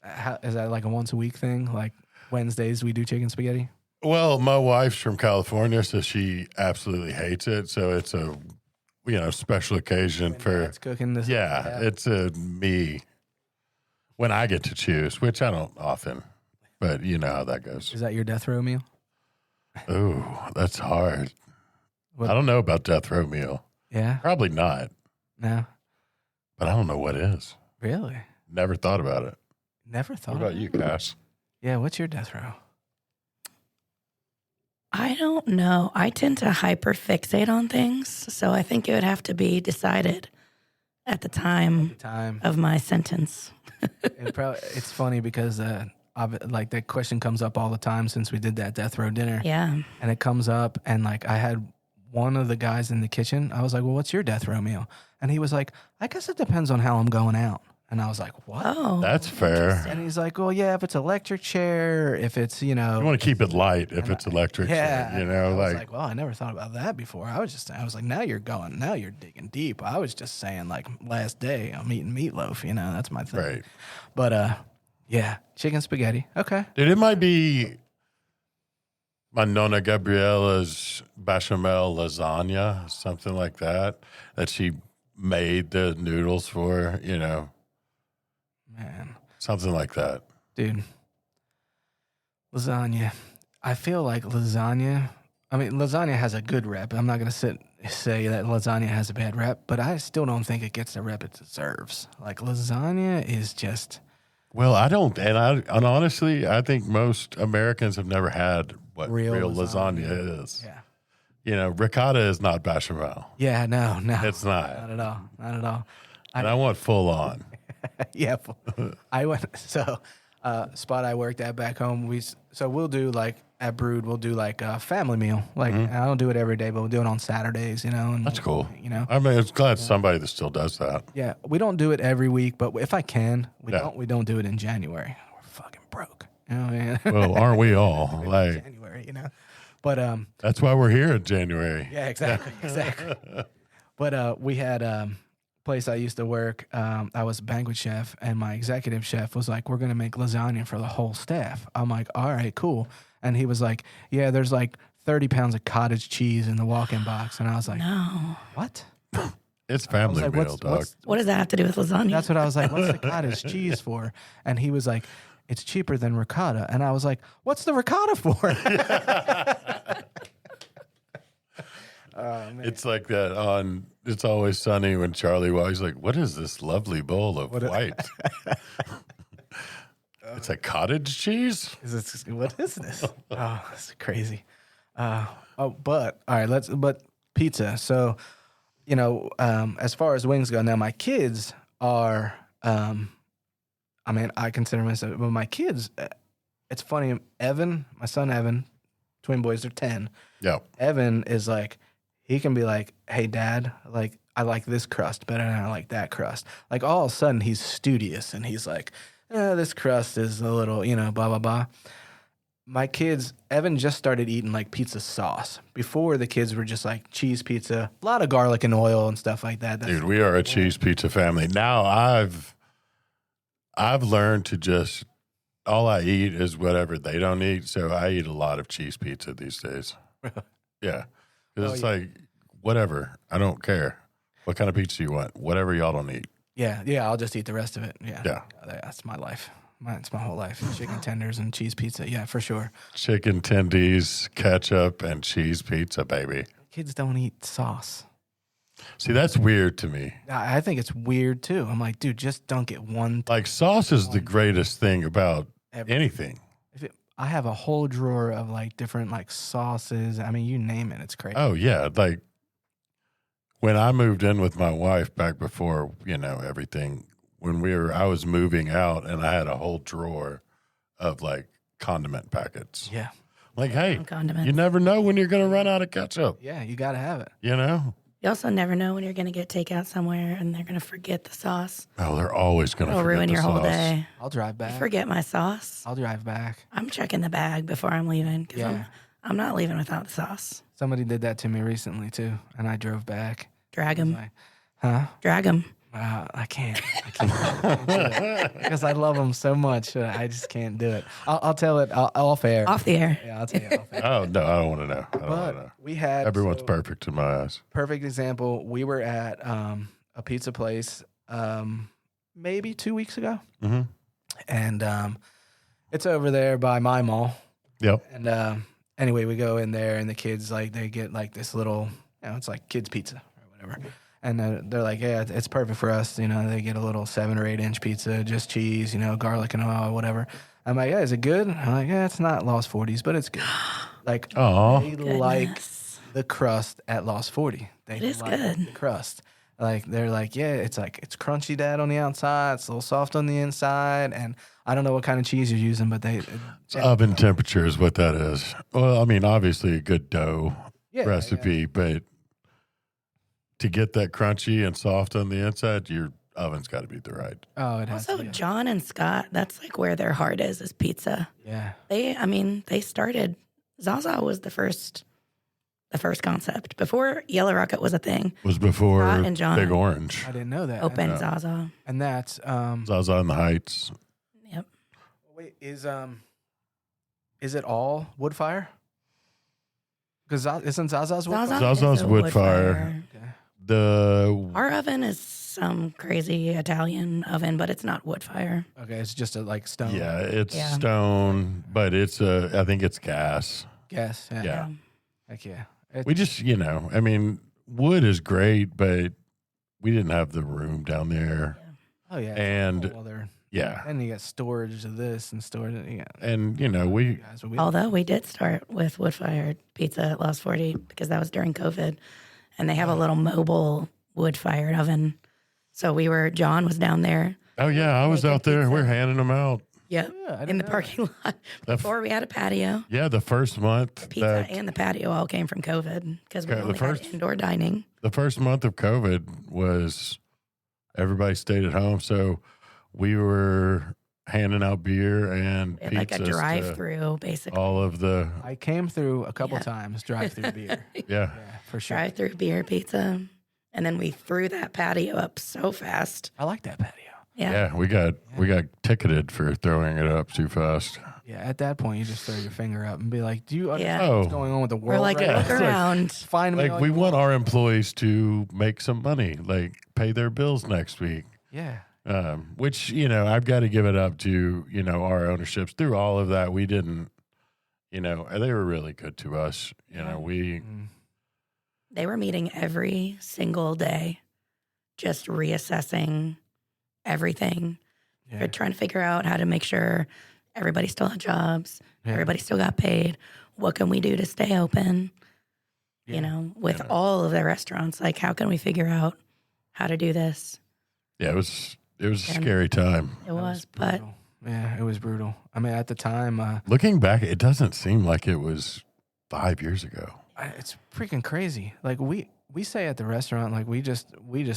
How, is that like a once a week thing? Like Wednesdays we do chicken spaghetti? Well, my wife's from California, so she absolutely hates it. So it's a special occasion for It's cooking this. it's a me when I get to choose, which I don't often, but you know how that goes. Is that your death row meal? Oh, that's hard. What- I don't know about death row meal. Yeah. Probably not, No. but I don't know what is. Really? Never thought about it. Never thought. What about you, Cass? Yeah. What's your death row? I don't know. I tend to hyperfixate on things. So I think it would have to be decided at the time Time. of my sentence. It's funny because like that question comes up all the time since we did that death row dinner. Yeah. And it comes up, and like I had one of the guys in the kitchen. I was like, "Well, what's your death row meal?" And he was like, "I guess it depends on how I'm going out." And I was like, "What?" Oh. That's fair. And he's like, "Well, yeah, if it's electric chair, if it's You want to keep it light if it's electric. yeah." You And know, I was like well, I never thought about that before. I was like, now you're digging deep. I was just saying like last day I'm eating meatloaf. That's my thing. right. But yeah, chicken spaghetti. Okay. Dude, it might be my Nonna Gabriella's bechamel lasagna, something like that she made the noodles for, Man. something like that. Dude, lasagna. I feel like lasagna has a good rep. I'm not going to say that lasagna has a bad rep, but I still don't think it gets the rep it deserves. Like lasagna is just Well, I don't, and honestly, I think most Americans have never had what Real real lasagna. lasagna is. yeah. Ricotta is not bechamel. Yeah, no. It's not. Not at all. Not at all. And I want full on. Yeah. I went spot I worked at back home. We'll do like at Brood, we'll do like a family meal. Like I don't do it every day, but we'll do it on Saturdays, And That's cool. I I'm glad somebody that still does that. Yeah, we don't do it every week, but if I can, we Yeah. don't do it in January. We're fucking broke. You know what I mean? Well, aren't we all? Like, January, But that's why we're here in January. yeah, exactly. But we had place I used to work. I was a banquet chef, and my executive chef was like, "We're gonna make lasagna for the whole staff." I'm like, "All right, cool." And he was like, "Yeah, there's like 30 pounds of cottage cheese in the walk-in box," and I was like, No. "What?" It's family like, meal, dog. What does that have to do with lasagna? That's what I was like, "What's the cottage cheese for?" And he was like, "It's cheaper than ricotta." And I was like, "What's the ricotta for?" Oh, man. It's like that on It's Always Sunny when Charlie White's like, what is this lovely bowl of white? It's a cottage cheese? What is this? Oh, that's crazy. But all right, but pizza. So, as far as wings go, now my kids are, I consider myself, but my kids, it's funny. My son Evan, twin boys, they're 10. Yeah. Evan is like, he can be like, "Hey, Dad, like I like this crust better than I like that crust." Like all of a sudden, he's studious and he's like, "This crust is a little, blah blah blah." My kids, Evan just started eating like pizza sauce. Before the kids were just like cheese pizza, a lot of garlic and oil and stuff like that. Dude, we are a cheese pizza family. Now I've learned to just all I eat is whatever they don't eat. So I eat a lot of cheese pizza these days. Yeah. 'Cause it's like, whatever. I don't care. What kind of pizza you want? Whatever y'all don't eat. Yeah, I'll just eat the rest of it. Yeah. That's my life. It's my whole life. Chicken tenders and cheese pizza. Yeah, for sure. Chicken tendies, ketchup, and cheese pizza, baby. Kids don't eat sauce. See, that's weird to me. I think it's weird too. I'm like, dude, just dunk it one. Like, sauce is the greatest thing about anything. I have a whole drawer of like different like sauces. I mean, you name it. It's crazy. Oh, yeah. Like, when I moved in with my wife back before, everything, I was moving out and I had a whole drawer of like condiment packets. Yeah. Like, hey, Condiments. you never know when you're going to run out of ketchup. Yeah, you got to have it. You also never know when you're going to get takeout somewhere and they're going to forget the sauce. Oh, they're always going to It'll ruin your whole day. I'll drive back. Forget my sauce. I'll drive back. I'm checking the bag before I'm leaving because I'm not leaving without the sauce. Somebody did that to me recently too, and I drove back. Drag him. Like, huh? Drag him. I can't because I love them so much. I just can't do it. I'll tell it off air. Off the air. Yeah, I'll tell you off air. Oh, no, I don't want to know. I don't want to know. We had Everyone's perfect in my eyes. perfect example. We were at a pizza place maybe 2 weeks ago, Mm-hmm. and it's over there by my mall. Yep. And anyway, we go in there, and the kids like they get like this little, it's like kids pizza or whatever. And they're like, yeah, it's perfect for us. They get a little 7 or 8 inch pizza, just cheese, garlic and oil, whatever. I'm like, yeah, is it good? I'm like, yeah, it's not Lost 40s, but it's good. Like, they like the crust at Lost 40. They It is like good. the crust. Like, they're like, yeah, it's crunchy, Dad, on the outside. It's a little soft on the inside. And I don't know what kind of cheese you're using, but Oven temperature is what that is. Well, I mean, obviously a good dough recipe, but to get that crunchy and soft on the inside, your oven's got to be the right. Oh, it has Also, to be. John and Scott, that's like where their heart is pizza. Yeah. They started, Zaza was the first concept. Before Yellow Rocket was a thing. Was before Scott and John. Big Orange. I didn't know that. Open Zaza. And that's Zaza in the Heights. Yep. wait, is it all wood fire? Because isn't Zaza's wood fire? Zaza's is a wood fire. Okay. Our oven is some crazy Italian oven, but it's not wood fire. Okay, it's just a like stone. Yeah, it's Yeah. stone, but I think it's gas. Gas. Yeah. Yeah. Heck yeah. We just, I mean, wood is great, but we didn't have the room down there. Oh yeah. And yeah. And you got storage of this and storage. Yeah. And, Although we did start with wood-fired pizza at Lost 40 because that was during COVID. And they have a little mobile wood-fired oven. So John was down there. Oh, yeah, I was Making out there. pizza. We're handing them out. Yep. In the parking lot. Before we had a patio. Yeah, the first month. Pizza and the patio all came from COVID because we only had indoor dining. The first month of COVID was everybody stayed at home. So we were handing out beer and We had like a pizzas drive-through, basically. all of the I came through a couple times, drive-through beer. yeah. Yeah, for sure. Drive-through beer, pizza. And then we threw that patio up so fast. I like that patio. Yeah. We got ticketed for throwing it up too fast. Yeah, at that point, you just throw your finger up and be like, "Do you understand Yeah. what's going on with the world?" We're like, right look now?" around. Find me. Like all we you want our employees to make some money, like pay their bills next week. Yeah. Which I've got to give it up to our ownerships through all of that. We didn't, they were really good to us. They were meeting every single day, just reassessing everything. Yeah. They're trying to figure out how to make sure everybody still had jobs, Yeah. everybody still got paid. What can we do to stay open? Yeah. With all of the restaurants, like how can we figure out how to do this? Yeah, it was a scary time. It was, but brutal. Yeah, it was brutal. I mean, at the time, Looking back, it doesn't seem like it was 5 years ago. It's freaking crazy. Like we say at the restaurant, like we just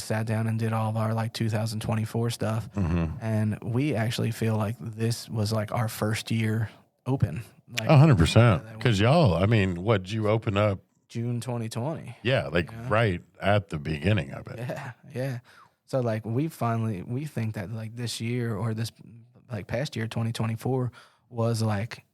sat down and did all of our like 2024 stuff, and we actually feel like this was like our first year open. Like 100%. Because y'all, I mean, what did you open up? June 2020. Yeah, like right at the beginning of it. Yeah. So like we think that like this year or this like past year 2024 was like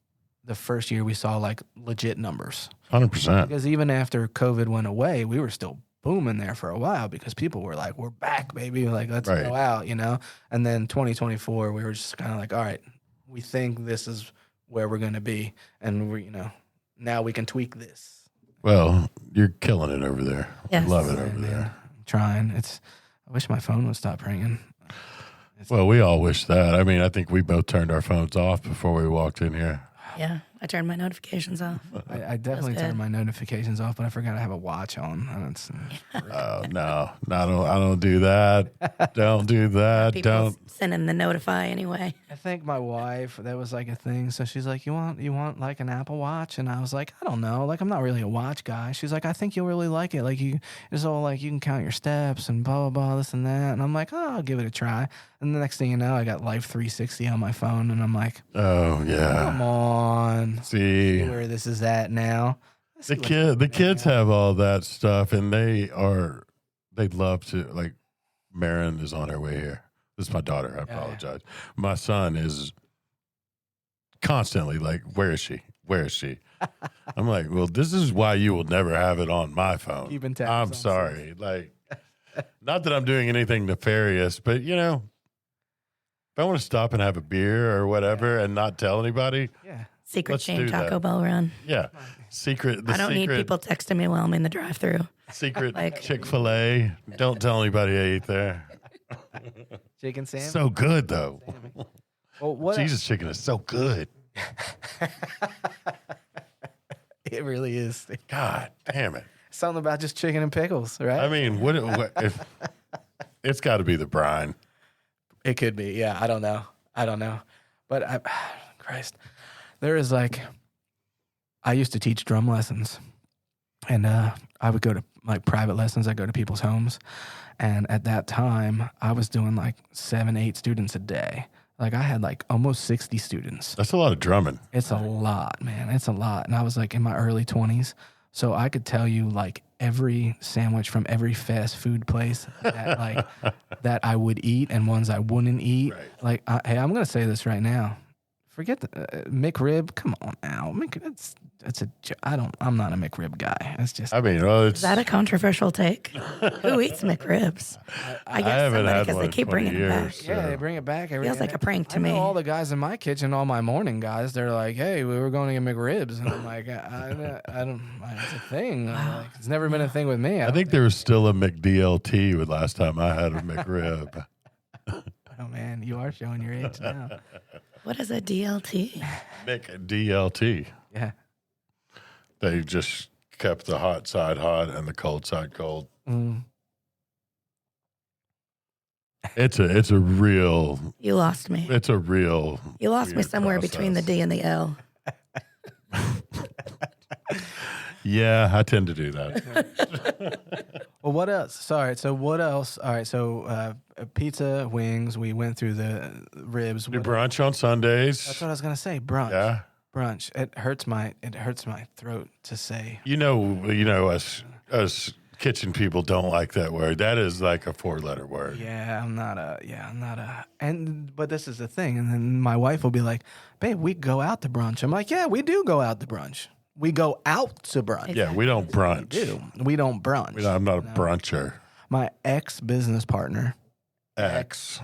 the first year we saw like legit numbers. 100%. Because even after COVID went away, we were still booming there for a while because people were like, we're back, baby. Like, let's go out, you know? And then 2024, we were just kind of like, all right, we think this is where we're going to be. And we're, now we can tweak this. Well, you're killing it over there. Yes. Love it over there. I'm trying. I wish my phone would stop ringing. Well, we all wish that. I mean, I think we both turned our phones off before we walked in here. Yeah, I turned my notifications off. I definitely turned my notifications off, but I forgot I have a watch on. Oh, no, I don't do that. Don't do that. People sending the notify anyway. I think my wife, that was like a thing. So she's like, you want like an Apple Watch? And I was like, I don't know. Like, I'm not really a watch guy. She's like, I think you'll really like it. Like it's all like you can count your steps and blah, blah, blah, this and that. And I'm like, oh, I'll give it a try. And the next thing you know, I got Life 360 on my phone. And I'm like, oh, yeah. Come on. See where this is at now. The kids have all that stuff, and they'd love to, like, Marin is on her way here. This is my daughter. I apologize. My son is constantly like, where is she? Where is she? I'm like, well, this is why you will never have it on my phone. Keeping tabs I'm on sorry. Like, not that I'm doing anything nefarious, but, if I want to stop and have a beer or whatever and not tell anybody. Yeah. Secret Let's chain do Taco that. Bell run. Yeah. I don't need people texting me while I'm in the drive-thru. Secret Like- Chick-fil-A. Don't tell anybody I ate there. Chicken sandwich. So good, though. Well, what Jesus chicken is so good. It really is. God damn it. Something about just chicken and pickles, right? I mean, what if it's got to be the brine? It could be. Yeah, I don't know. But Christ, there is like, I used to teach drum lessons, and I would go to like private lessons. I go to people's homes, and at that time, I was doing like 7-8 students a day. Like I had like almost 60 students. That's a lot of drumming. It's a lot, man. It's a lot. And I was like in my early 20s. So I could tell you like every sandwich from every fast food place that that I would eat and ones I wouldn't eat. Right. Like, hey, I'm going to say this right now. Forget the McRib. Come on now. I'm not a McRib guy. It's just. I mean, well, it's. Is that a controversial take? Who eats McRibs? I guess haven't somebody, had because one they in keep 20 bringing them back. years. Yeah, So. they bring it back. Feels like a prank to I know me. all the guys in my kitchen, all my morning guys, they're like, hey, we were going to get McRibs. And I'm like, I don't, it's a thing. Like, it's never been a thing with me. I think there was still a McDLT with last time I had a McRib. Oh, man, you are showing your age now. What is a DLT? McDLT. Yeah. They just kept the hot side hot and the cold side cold. Mm. It's a real. You lost me. It's a real. You lost me weird somewhere between the process. D and the L. Yeah, I tend to do that. Well, what else? Sorry. So what else? All right. So pizza, wings. We went through the ribs. Do brunch on Sundays. That's what I was gonna say. Brunch. Yeah. Brunch. It hurts my throat to say. You know, us kitchen people don't like that word. That is like a 4-letter word. I'm not a. But this is the thing. And then my wife will be like, "Babe, we go out to brunch." I'm like, "Yeah, we do go out to brunch. We go out to brunch. Yeah, we don't brunch. We don't brunch. I'm not a bruncher. My ex-business partner X.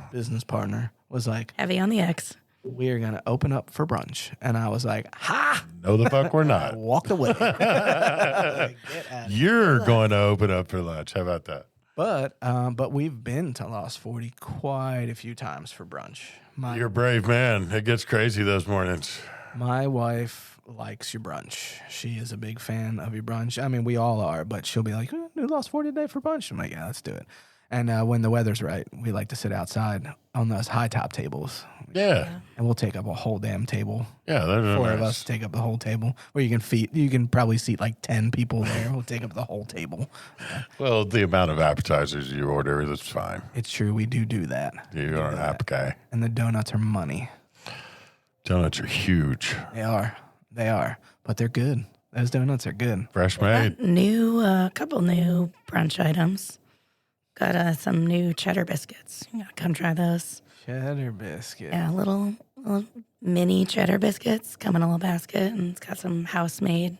was like, Heavy on the X. we're going to open up for brunch. And I was like, ha! No, the fuck we're I not. walked away. Get out of here. You're going to open up for lunch. How about that? But we've been to Lost 40 quite a few times for brunch. You're a brave man. It gets crazy those mornings. My wife likes your brunch. She is a big fan of your brunch. I mean, we all are, but she'll be like, "We Lost 40 today for brunch." I'm like, "Yeah, let's do it." And when the weather's right, we like to sit outside on those high top tables. Yeah. And we'll take up a whole damn table. Yeah, they're Four nice. of us take up the whole table. Where you can probably seat like 10 people there. We'll take up the whole table. Well, the amount of appetizers you order, that's fine. It's true. We do that. You are an app guy. And the donuts are money. Donuts are huge. They are. But they're good. Those donuts are good. Fresh made. Got couple new brunch items. Got some new cheddar biscuits. You gotta come try those. Cheddar biscuit. Yeah, little mini cheddar biscuits come in a little basket, and it's got some house-made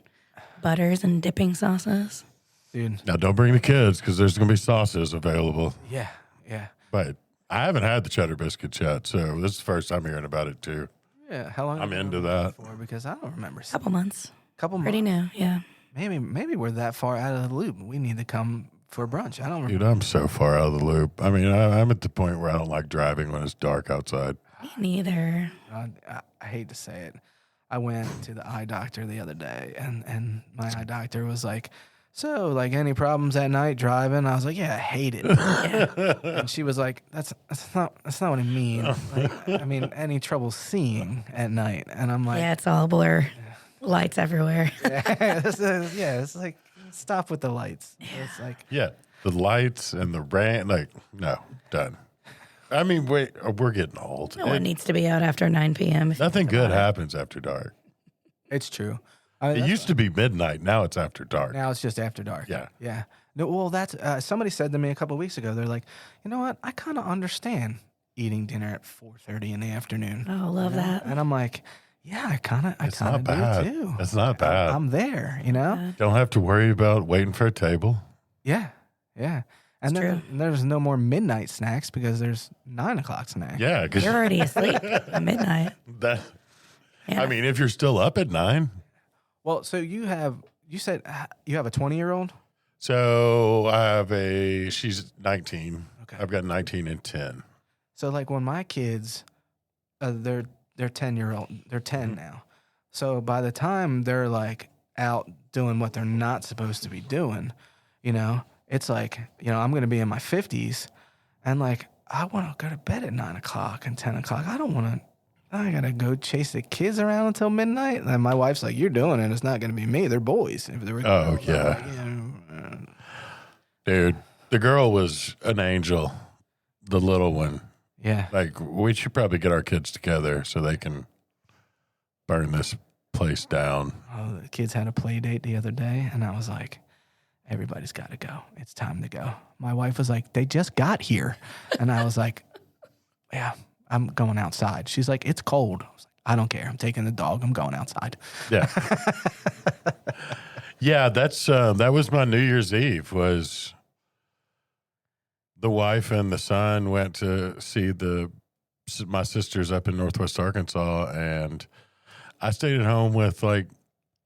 butters and dipping sauces. Dude. Now, don't bring the kids because there's going to be sauces available. Yeah. But I haven't had the cheddar biscuits yet, so this is the first time hearing about it, too. Yeah. How long? I'm have you into been that. For? Because I don't remember. Couple months. Couple Pretty months. new, yeah. Maybe we're that far out of the loop. We need to come for brunch. I don't remember. Dude, I'm so far out of the loop. I mean, I'm at the point where I don't like driving when it's dark outside. Me neither. I hate to say it. I went to the eye doctor the other day, and my eye doctor was like, "So, like, any problems at night driving?" I was like, "Yeah, I hate it." And she was like, "That's not what I mean. Like, I mean, any trouble seeing at night?" And I'm like, Yeah, it's all blur. Lights everywhere. it's like, stop with the lights. It's like, Yeah, the lights and the rain, like, no, done. I mean, we're getting old. No one needs to be out after 9 p.m. Nothing good happens after dark. it's true. It used to be midnight. Now it's after dark. Now it's just after dark. Yeah. No, well, that's somebody said to me a couple of weeks ago. They're like, you know what? I kind of understand eating dinner at 4:30 in the afternoon. Oh, love that. And I'm like, yeah, I kind of not bad. do too. It's not bad. I'm there, you know. Don't have to worry about waiting for a table. Yeah. And It's then there's no more midnight snacks because there's 9 o'clock snacks. Yeah, because You're already asleep at midnight. that. Yeah. I mean, if you're still up at 9. Well, so you said you have a 20-year-old. So I have she's 19. Okay. I've got 19 and 10. So like when my kids, they're 10-year-old, they're 10 now. So by the time they're like out doing what they're not supposed to be doing, you know, it's like, you know, I'm going to be in my 50s and like, I want to go to bed at 9 o'clock and 10 o'clock. I got to go chase the kids around until midnight. And my wife's like, you're doing it. It's not going to be me. They're boys. If they were, Oh, yeah. Dude, the girl was an angel, the little one. Yeah. Like, we should probably get our kids together so they can burn this place down. Oh, the kids had a play date the other day, and I was like, everybody's got to go. It's time to go. My wife was like, they just got here. And I was like, yeah, I'm going outside. She's like, it's cold. I was like, I don't care. I'm taking the dog. I'm going outside. Yeah. Yeah, that was my New Year's Eve. Was the wife and the son went to see my sisters up in Northwest Arkansas, and I stayed at home with like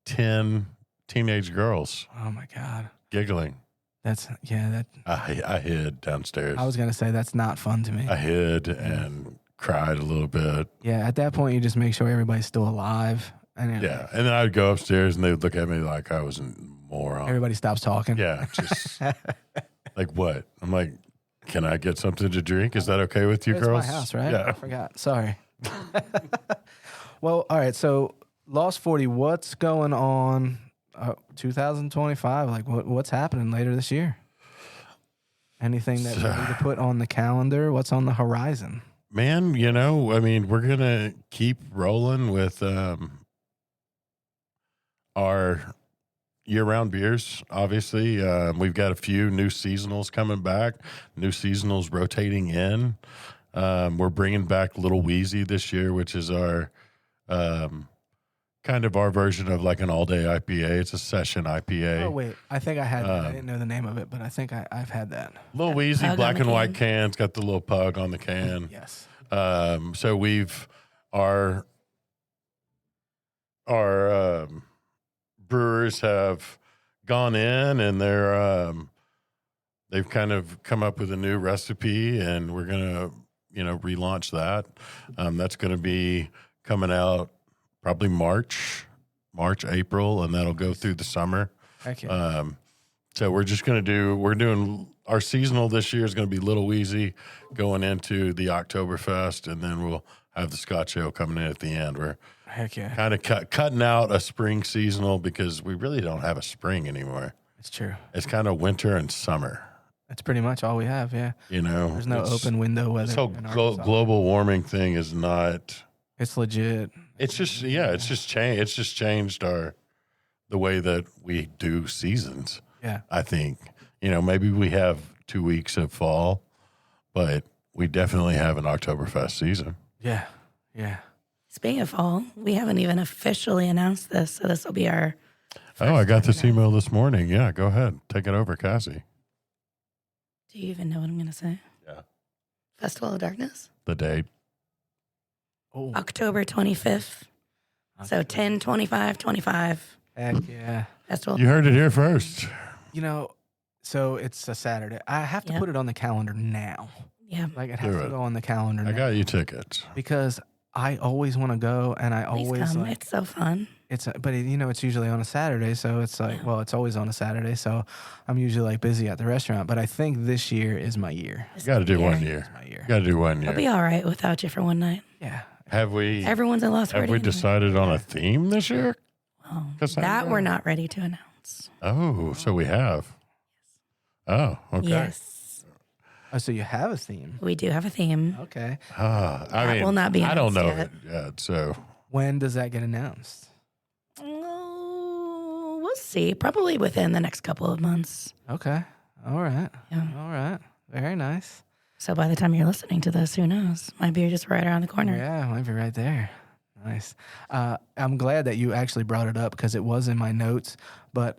10 teenage girls Oh, my God. giggling. I hid downstairs. I was going to say that's not fun to me. I hid and cried a little bit. Yeah, at that point, you just make sure everybody's still alive. And Yeah, and then I'd go upstairs and they would look at me like I was a moron. everybody stops talking. Yeah, just like what? I'm like, can I get something to drink? Is that okay with you It's girls? my house, right? Yeah. I forgot. Sorry. Well, all right. So, Lost 40, what's going on 2025? Like, what's happening later this year? Anything that we need to put on the calendar? What's on the horizon? Man, I mean, we're going to keep rolling with our year-round beers, obviously. We've got a few new seasonals coming back, new seasonals rotating in. We're bringing back Little Wheezy this year, which is our kind of our version of like an all-day IPA. It's a session IPA. Oh, wait. I think I had that. I didn't know the name of it, but I think I've had that. Little Wheezy, Pug black on the and white can. cans, got the little pug on the can. Yes. So our brewers have gone in and they've kind of come up with a new recipe, and we're gonna relaunch that. That's gonna be coming out probably March, April, and that'll go through the summer. Heck yeah. So we're doing our seasonal this year is going to be Little Wheezy going into the Oktoberfest, and then we'll have the Scotch Ale coming in at the end. We're Heck yeah. kind of cutting out a spring seasonal because we really don't have a spring anymore. It's true. It's kind of winter and summer. That's pretty much all we have, yeah. There's no open window weather. This whole global warming thing is not. It's legit. It's just it's just changed. It's just changed the way that we do seasons. Yeah. I think maybe we have 2 weeks of fall, but we definitely have an Oktoberfest season. Yeah. Yeah. Speaking of fall, we haven't even officially announced this, so this will be our. Oh, I got this email this morning. Yeah, go ahead, take it over, Cassie. Do you even know what I'm going to say? Yeah. Festival of Darkness? The date. Oh. October 25th. So 10, 25, 25. Heck yeah. Festival. You heard it here first. So it's a Saturday. I have to put it on the calendar now. Yeah. Like it has to go on the calendar now. I got you tickets. Because I always want to go, and I Please always come. like. It's so fun. But it's usually on a Saturday, so it's like, well, it's always on a Saturday, so I'm usually like busy at the restaurant. But I think this year is my year. You got to do 1 year. It's my year. Got to do 1 year. I'll be all right without you for one night. Yeah. Have we? Everyone's in Las Vegas. Have we decided on a theme this year? Oh, Cassandra? that we're not ready to announce. Oh, so we have. Oh, okay. Yes. Oh, so you have a theme? We do have a theme. Okay. I mean, will not be I don't know announced it yet. So When does that get announced? Oh, we'll see. Probably within the next couple of months. Okay. All right. Yeah. All right. Very nice. So by the time you're listening to this, who knows? Might be just right around the corner. Yeah, might be right there. Nice. I'm glad that you actually brought it up because it was in my notes, but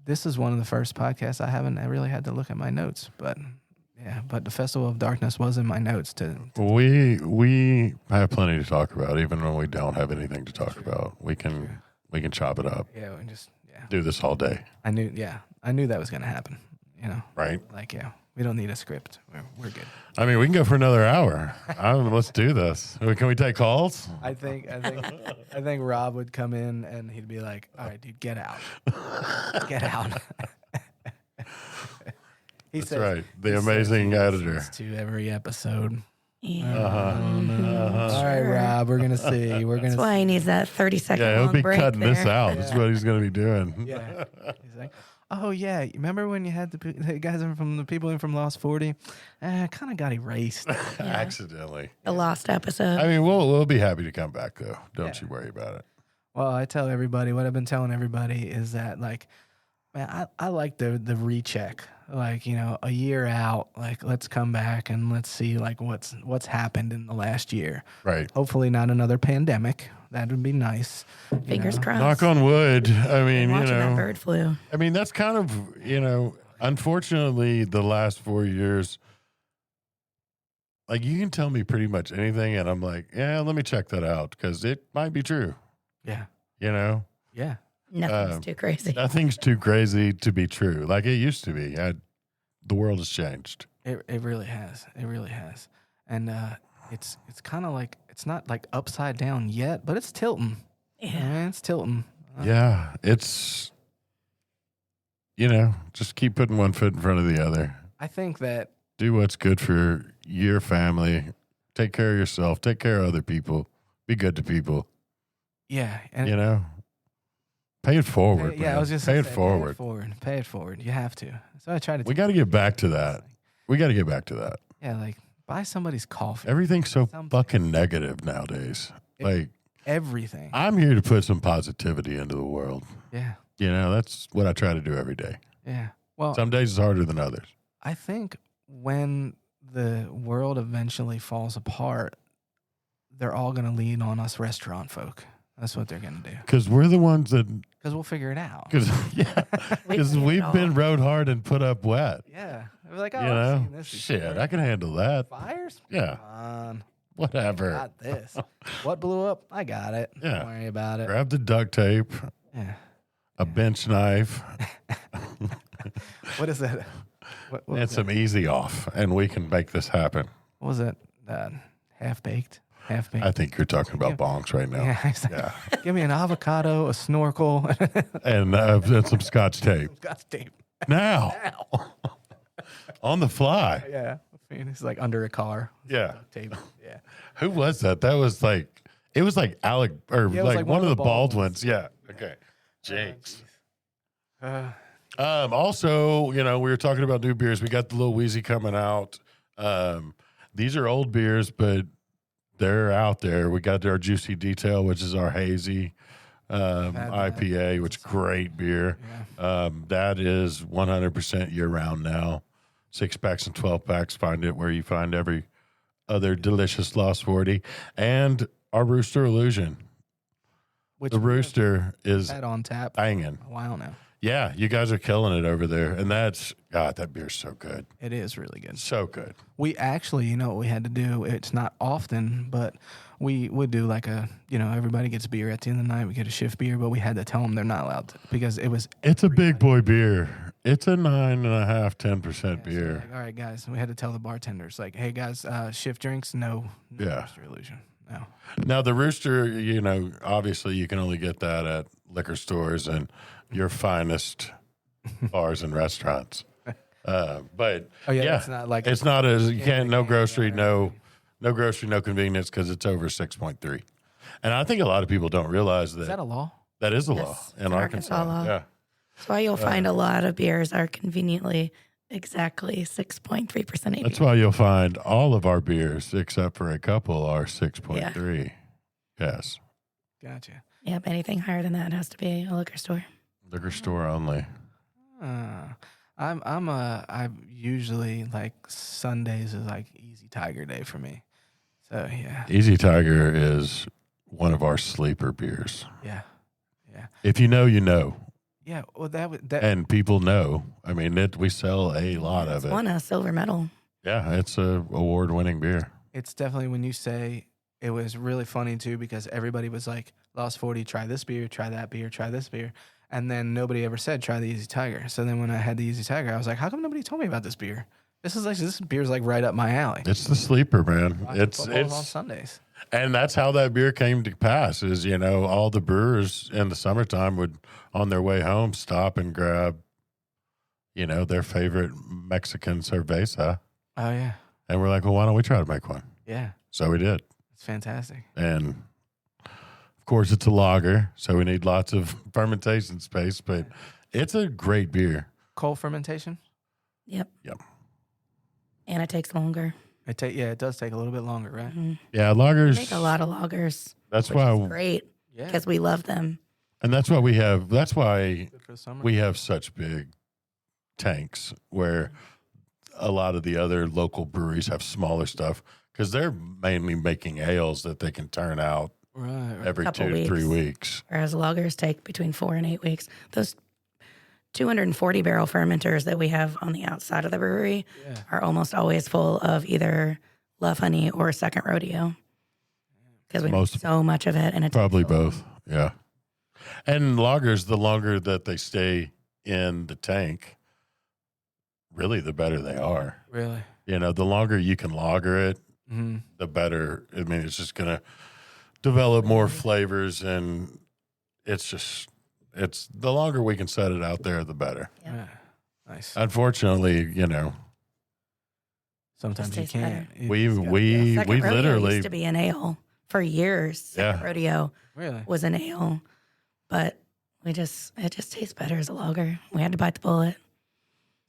this is one of the first podcasts I really had to look at my notes, but the Festival of Darkness was in my notes we have plenty to talk about, even when we don't have anything to talk about. We can chop it up. Yeah, we just Do this all day. I knew that was going to happen, Right. Like, we don't need a script. We're good. I mean, we can go for another hour. Let's do this. Can we take calls? I think Rob would come in and he'd be like, "All right, dude, get out, get out." That's right. The amazing editor. To every episode. Yeah. All right, Rob, we're gonna see. That's why he needs that 30-second Yeah, he'll long be break cutting there. this out. That's what he's going to be doing. Yeah. He's like, "Oh yeah, remember when you had the guys from the people in from Lost 40? Kind of got erased." Accidentally. The lost episode. I mean, we'll be happy to come back though. Don't you worry about it. Well, I tell everybody what I've been telling everybody is that, like, man, I like the recheck. Like, a year out, like, let's come back and let's see like what's happened in the last year. Right. Hopefully not another pandemic. That would be nice. Fingers crossed. Knock on wood. I mean, Watching that bird flu. I mean, that's kind of, unfortunately, the last 4 years, like, you can tell me pretty much anything, and I'm like, yeah, let me check that out, because it might be true. Yeah. Yeah. Nothing's too crazy. Nothing's too crazy to be true, like it used to be. The world has changed. It really has. It really has. And it's kind of like, it's not like upside down yet, but it's tilting. Yeah. It's tilting. Yeah, it's, just keep putting one foot in front of the other. I think that Do what's good for your family. Take care of yourself. Take care of other people. Be good to people. yeah, and Pay it forward. yeah, man. I was just pay gonna it say, forward. Pay it forward. You have to. So I try to. We got to get back to that. Yeah, like buy somebody's coffee. Everything's so Something. fucking negative nowadays. Like, Everything. I'm here to put some positivity into the world. Yeah, That's what I try to do every day. yeah. Well, Some days it's harder than others. I think when the world eventually falls apart, they're all going to lean on us restaurant folk. That's what they're going to do. Because we're the ones that, Because we'll figure it out. because we've been rode hard and put up wet. Yeah. We're like, oh, I've seen this Shit, before. I can handle that. Fires? Yeah, Come on. whatever. Got this. What blew up? I got it. Yeah. Don't worry about it. Grab the duct tape, Yeah. a bench knife, What is that? What and was some easy off, and we can make this happen. What was it? Half baked? Half baked? I think you're talking about bongs right now. Yeah. He's like, Yeah. Give me an avocado, a snorkel, And some scotch tape. Scotch tape. Now. on the fly. Yeah. It's like under a car. Yeah. Tape. Yeah. Who was that? That was like, it was like Alec, or Yeah, it was like one of the Baldwins. Baldwins. Yeah. Okay. Jinx. Uh, Also, we were talking about new beers. We got the Little Wheezy coming out. These are old beers, but they're out there. We got our Juicy Detail, which is our hazy IPA, which is great beer. Yeah. That is 100% year round now. 6-packs and 12-packs. Find it where you find every other delicious Lost 40. And our Rooster Illusion. Which The Rooster is had on tap banging. a while now. Yeah, you guys are killing it over there. And God, that beer's so good. It is really good. So good. We actually, you know what we had to do? It's not often, but we would do like everybody gets beer at the end of the night. We get a shift beer, but we had to tell them they're not allowed to because It's a big boy beer. It's a 9.5%, 10% beer. So like, all right, guys. We had to tell the bartenders, like, hey, guys, shift drinks, no Yeah. Rooster Illusion. No. Now, the Rooster, obviously you can only get that at liquor stores and your finest bars and restaurants. But it's not like it's not as you can't no grocery, no convenience because it's over 6.3. And I think a lot of people don't realize that is that a law? that is a Yes, law it's in an Arkansas. Arkansas law. Yeah, That's why you'll find a lot of beers are conveniently exactly 6.3% ABV. that's why you'll find all of our beers except for a couple are 6.3. Yes, Gotcha. Yep, anything higher than that has to be a liquor store. liquor store only. I usually like Sundays is like Easy Tiger Day for me. So yeah, Easy Tiger is one of our sleeper beers. yeah. If you know, you know. Yeah, well, that And people know. I mean, we sell a lot of it. Won a silver medal. Yeah, it's a award-winning beer. it's definitely when you say it was really funny too because everybody was like, Lost 40, try this beer, try that beer, try this beer. And then nobody ever said, try the Easy Tiger. So then when I had the Easy Tiger, I was like, how come nobody told me about this beer? This beer's like right up my alley. It's the sleeper, man. Football's on It's Sundays. and that's how that beer came to pass. Is all the brewers in the summertime would on their way home stop and grab, their favorite Mexican cerveza, Oh yeah, and we're like, well, why don't we try to make one? yeah, So we did, it's fantastic. and of course it's a lager, so we need lots of fermentation space, but it's a great beer. Cold fermentation. Yep. Yep. And it takes longer. It does take a little bit longer, right? Mhm. Yeah, lagers. Make a lot of lagers. That's which why, is great Yeah, because we love them. and that's why we have. That's why good for the summer. we have such big tanks where a lot of the other local breweries have smaller stuff because they're mainly making ales that they can turn out right. every Couple 2 to 3 weeks. weeks. Whereas lagers take between 4 and 8 weeks. Those 240 barrel fermenters that we have on the outside of the brewery Yeah. are almost always full of either Love Honey or Second Rodeo because we make Most- so much of it, and it's Probably both. Yeah. And lagers, the longer that they stay in the tank, really the better they are. Really. The longer you can lager it, Mm-hmm. the better. I mean, it's just going to develop more flavors, and it's the longer we can set it out there, the better. Yeah. Yeah. Nice. Unfortunately, Sometimes Just you tastes can't. better. You we just gotta- we Second we Rodeo literally used to be an ale for years. Second Yeah. Rodeo really. was an ale, but it just tastes better as a lager. We had to bite the bullet.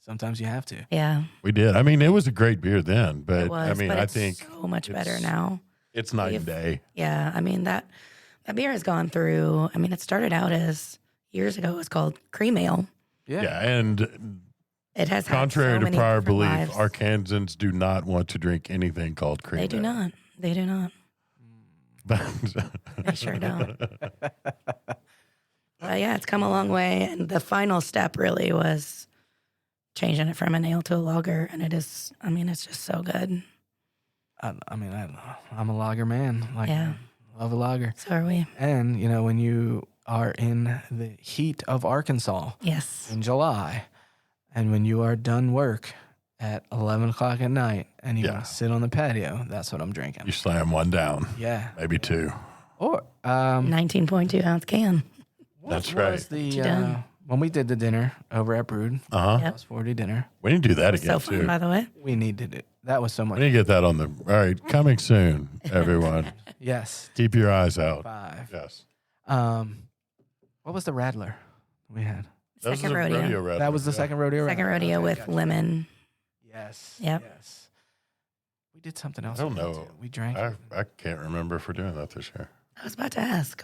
Sometimes you have to. Yeah, we did. I mean, it was a great beer then, but it was. But I it's think so much better it's- now. it's night and day. Yeah, I mean that beer has gone through. I mean, it started out as years ago. It was called cream ale. Yeah. Yeah, and It has had contrary so to many prior different belief, lives. Arkansans do not want to drink anything called cream. They do ale. not. They do not. They sure don't. But yeah, it's come a long way, and the final step really was changing it from an ale to a lager, and it is. I mean, it's just so good. I'm a lager man. Like, Yeah. I love a lager. So are we. And, when you are in the heat of Arkansas Yes. in July, and when you are done work at 11 o'clock at night and you Yeah. want to sit on the patio, that's what I'm drinking. You slam one down, Yeah. maybe two. Or, 19.2 ounce can. That's what right. was the, You done? when we did the dinner over at Brood, Uh-huh. plus 40 dinner, We need to do that again, So fun, too. by the way. we needed it. That was so much. We need to get that on the... All right, coming soon, everyone. Yes. Keep your eyes out. 5. Yes. What was the Rattler we had? That was Second a rodeo. rattler, That was the yeah. second rodeo. Second Rattler. rodeo Okay, with gotcha. lemon. Yes. Yep. Yes. We did something else. I don't with that, know. too. We drank. I can't remember if we're doing that this year. I was about to ask.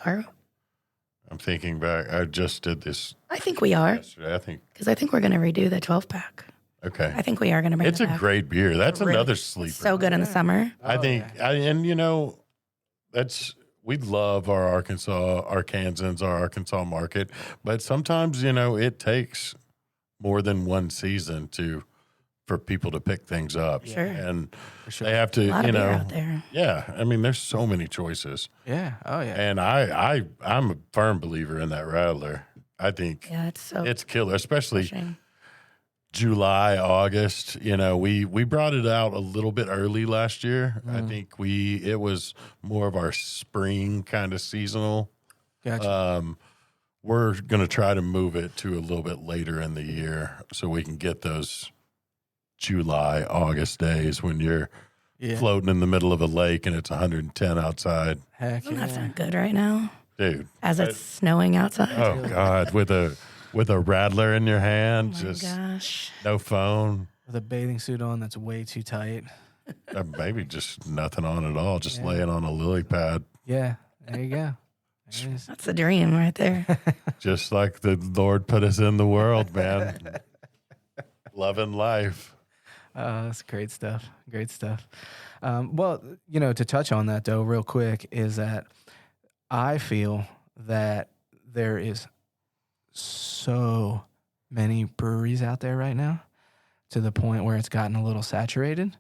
I'm thinking back. I just did this I think we are, yesterday. I think, because I think we're going to redo the 12-pack. okay. I think we are going to bring It's it a back. great beer. That's Really- another sleeper. So good in the summer. I Oh, think, yeah. and you know, we love our Arkansans, our Arkansas market, but sometimes, you know, it takes more than one season for people to pick things up. Sure. And For sure. they have to, A lot you of beer know, out there. yeah. I mean, there's so many choices. Yeah. Oh, yeah. And I'm a firm believer in that Rattler. I think Yeah, it's so it's killer, especially refreshing. July, August. You know, we brought it out a little bit early last year. I think it was more of our spring kind of seasonal. Gotcha. We're going to try to move it to a little bit later in the year so we can get those July, August days when you're yeah. floating in the middle of a lake and it's 110 outside. Heck Doesn't that yeah. sound good right now? Dude. As it's snowing outside. Oh God, with a Rattler in your hand, Oh my just gosh. no phone, With a bathing suit on that's way too tight. maybe just nothing on at all, just Yeah. laying on a lily pad, Yeah. There you go. There it is. That's the dream right there. just like the Lord put us in the world, man. Loving life. That's great stuff. Great stuff. Well, you know, to touch on that though, real quick, is that I feel that there is so many breweries out there right now to the point where it's gotten a little saturated.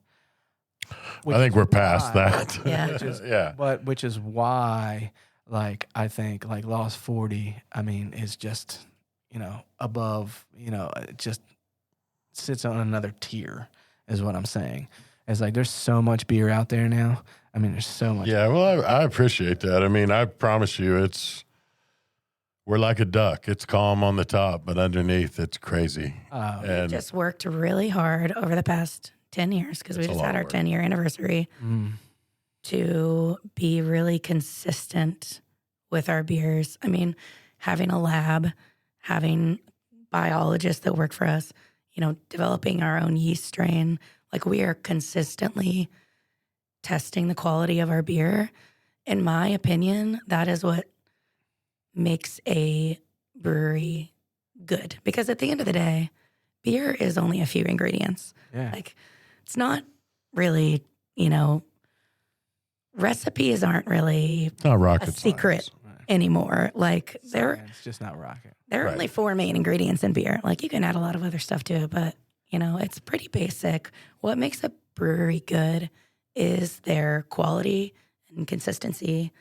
I think we're past why- that. Yeah. Which is, Yeah. But which is why, like, I think like Lost 40, I mean, is just, you know, above, you know, it just sits on another tier, is what I'm saying. It's like there's so much beer out there now. I mean, there's so much. Yeah, well, I appreciate that. I mean, I promise you, we're like a duck. It's calm on the top, but underneath, it's crazy. And Just worked really hard over the past 10 years because we It's a just lot had of our work. 10-year anniversary to be really consistent with our beers. I mean, having a lab, having biologists that work for us, you know, developing our own yeast strain. Like we are consistently testing the quality of our beer. In my opinion, that is what makes a brewery good. Because at the end of the day, beer is only a few ingredients. Yeah. Like it's not really, you know, recipes aren't really it's not rocket a secret science. anymore. Like It's just not rocket. there are Right. only 4 main ingredients in beer. Like you can add a lot of other stuff to it, but you know, it's pretty basic. What makes a brewery good is their quality and consistency.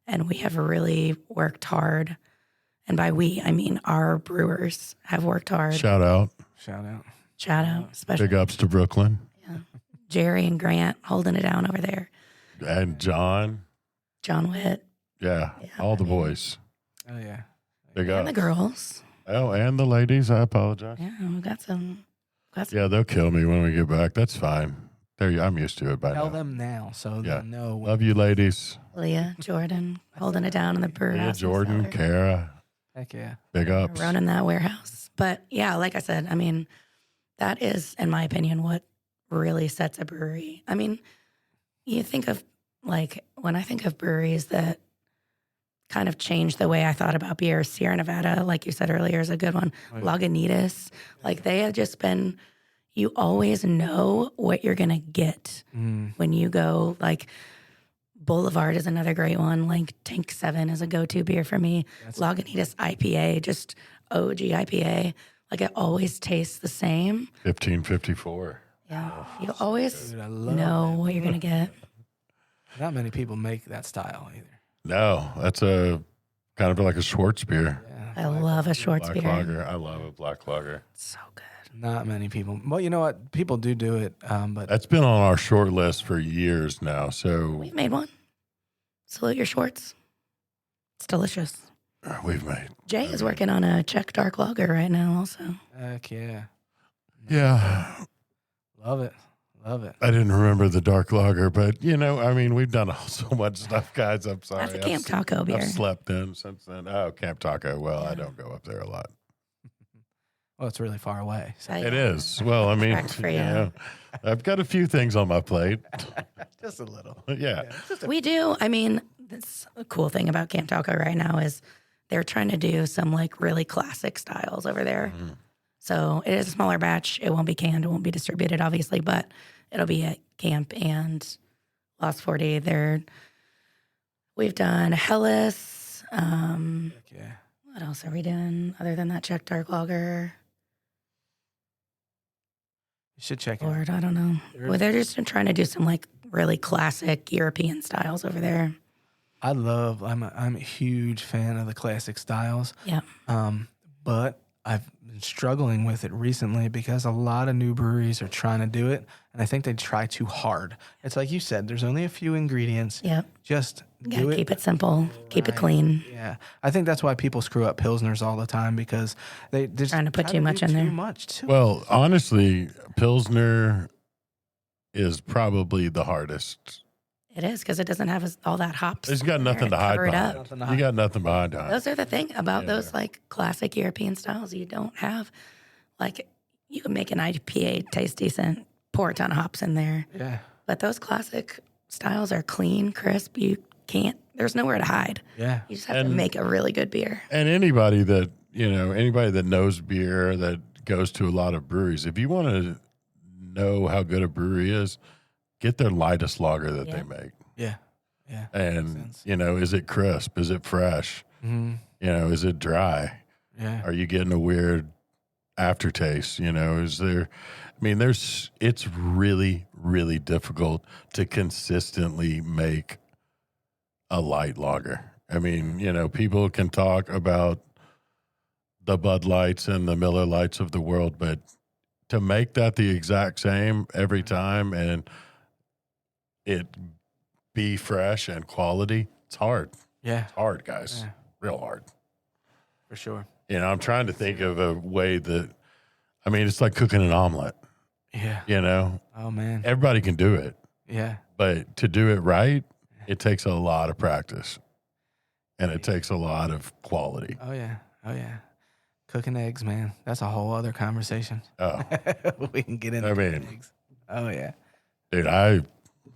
And we have really worked hard. And by we, I mean our brewers have worked hard. Shout out. Shout out. Shout out, especially Big ups to Brooklyn Jerry and Grant holding it down over there. and John. John Witt Yeah, all the boys. Oh, yeah. Big and ups. the girls. Oh, and the ladies. I apologize. Yeah, we got some. Yeah, they'll kill me when we get back. That's fine. I'm used to it by Tell now. them now so Yeah. they know. Love you, ladies. Leah, Jordan, holding it down in the brew Leah, house. in Jordan, Cellar. Kara. Heck yeah. Big ups. Running that warehouse. But yeah, like I said, I mean, that is, in my opinion, what really sets a brewery. I mean, you think of like when I think of breweries that kind of changed the way I thought about beer, Sierra Nevada, like you said earlier, is a good one. Right. Lagunitas, like they have just been, you always know what you're going to get when you go. Like Boulevard is another great one. Like Tank 7 is a go-to beer for me. Lagunitas IPA, just OG IPA. Like it always tastes the same. 1554. Yeah. You always Dude, I love know that. what you're going to get. Not many people make that style either. No, that's a kind of like a Schwartz beer. Yeah. I love a Schwartz Black beer. lager. I love a black lager. It's so good. Not many people. Well, you know what? People do it, but That's been on our short list for years now. So We've made one. Salute your Schwartz. It's delicious. we've made. Jay is working on a Czech dark lager right now also. Heck yeah. Yeah. Love it. Love it. I didn't remember the dark lager, but, I mean, we've done so much stuff, guys. I'm sorry. That's a Camp Taco beer. I've slept in since then. Oh, Camp Taco. Well, I don't go up there a lot. Well, it's really far away. So. It is. Well, I mean, I've got a few things on my plate. Just a little. Yeah. We do. I mean, that's a cool thing about Camp Taco right now is they're trying to do some like really classic styles over there. Mm-hmm. So it is a smaller batch. It won't be canned. It won't be distributed, obviously, but it'll be at Camp and Lost 40. We've done Hellas. What else are we doing other than that Czech dark lager? You should check it Lord, out. I don't know. Well, they're just trying to do some like really classic European styles over there. I'm a huge fan of the classic styles. Yeah. But I've been struggling with it recently because a lot of new breweries are trying to do it, and I think they try too hard. It's like you said, there's only a few ingredients. Yep. Just do it. Keep it simple. Keep it clean. Yeah. I think that's why people screw up Pilsners all the time because they're just trying to put too much in there. Too much, too. Well, honestly, Pilsner is probably the hardest. It is because it doesn't have all that hops. It's got nothing to hide behind. Up. You got nothing behind it. Those are the thing about those like classic European styles. You don't have like you can make an IPA taste decent, pour a ton of hops in there. Yeah. But those classic styles are clean, crisp. You can't. There's nowhere to hide. Yeah. You just have to make a really good beer. And anybody that knows beer, that goes to a lot of breweries, if you want to know how good a brewery is, get their lightest lager that they make. Yeah. Yeah. And, is it crisp? Is it fresh? Mm-hmm. Is it dry? Yeah. Are you getting a weird aftertaste? It's really, really difficult to consistently make a light lager. I mean, people can talk about the Bud Lights and the Miller Lights of the world, but to make that the exact same every time and it be fresh and quality, it's hard. Yeah. It's hard, guys. Yeah. Real hard. For sure. I'm trying to think of a way that, it's like cooking an omelet. Yeah. Oh, man. Everybody can do it. Yeah. But to do it right, it takes a lot of practice. And it takes a lot of quality. Oh, yeah. Cooking eggs, man. That's a whole other conversation. Oh. We can get into eggs. Oh, yeah. Dude, I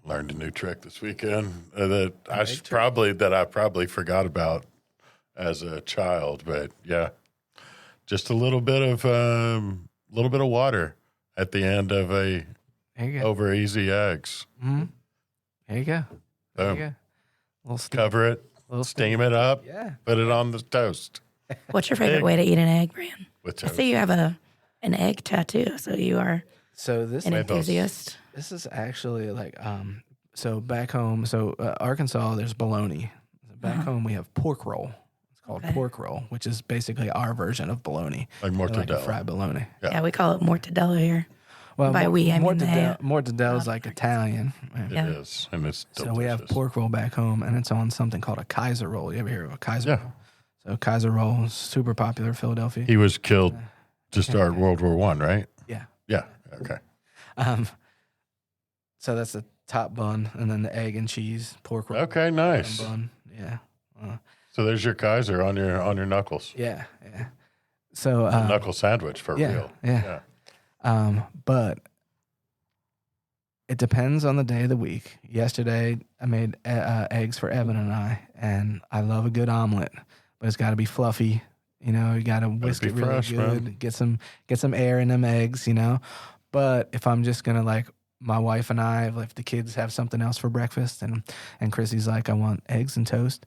learned a new trick this weekend that I probably forgot about as a child, but yeah, just a little bit of water at the end of over easy eggs. Mm-hmm. There you go. Boom. There you go. Cover it, steam it up, put it on the toast. What's your favorite way to eat an egg, Brian? With toast. I see you have an egg tattoo, so you are an enthusiast. This is actually like so back home. So Arkansas, there's bologna. Back home, we have pork roll. It's called pork roll, which is basically our version of bologna, like mortadella, like fried bologna. Yeah, we call it mortadella here. Well, by we, I mean mortadella is like Italian. It is, and it's delicious. So we have pork roll back home, and it's on something called a Kaiser roll. You ever hear of a Kaiser roll? So Kaiser roll is super popular in Philadelphia. He was killed to start World War I, right? Yeah. Yeah. Okay. So that's the top bun, and then the egg and cheese pork roll. Okay, nice. Bun. Yeah. So there's your Kaiser on your knuckles. Yeah. So knuckle sandwich for real. Yeah. But it depends on the day of the week. Yesterday, I made eggs for Evan and I love a good omelet, but it's got to be fluffy. You got to whisk it really fresh, good. Man. Get some air in them eggs. But if I'm just gonna like my wife and I, if the kids have something else for breakfast, and Chrissy's like, I want eggs and toast,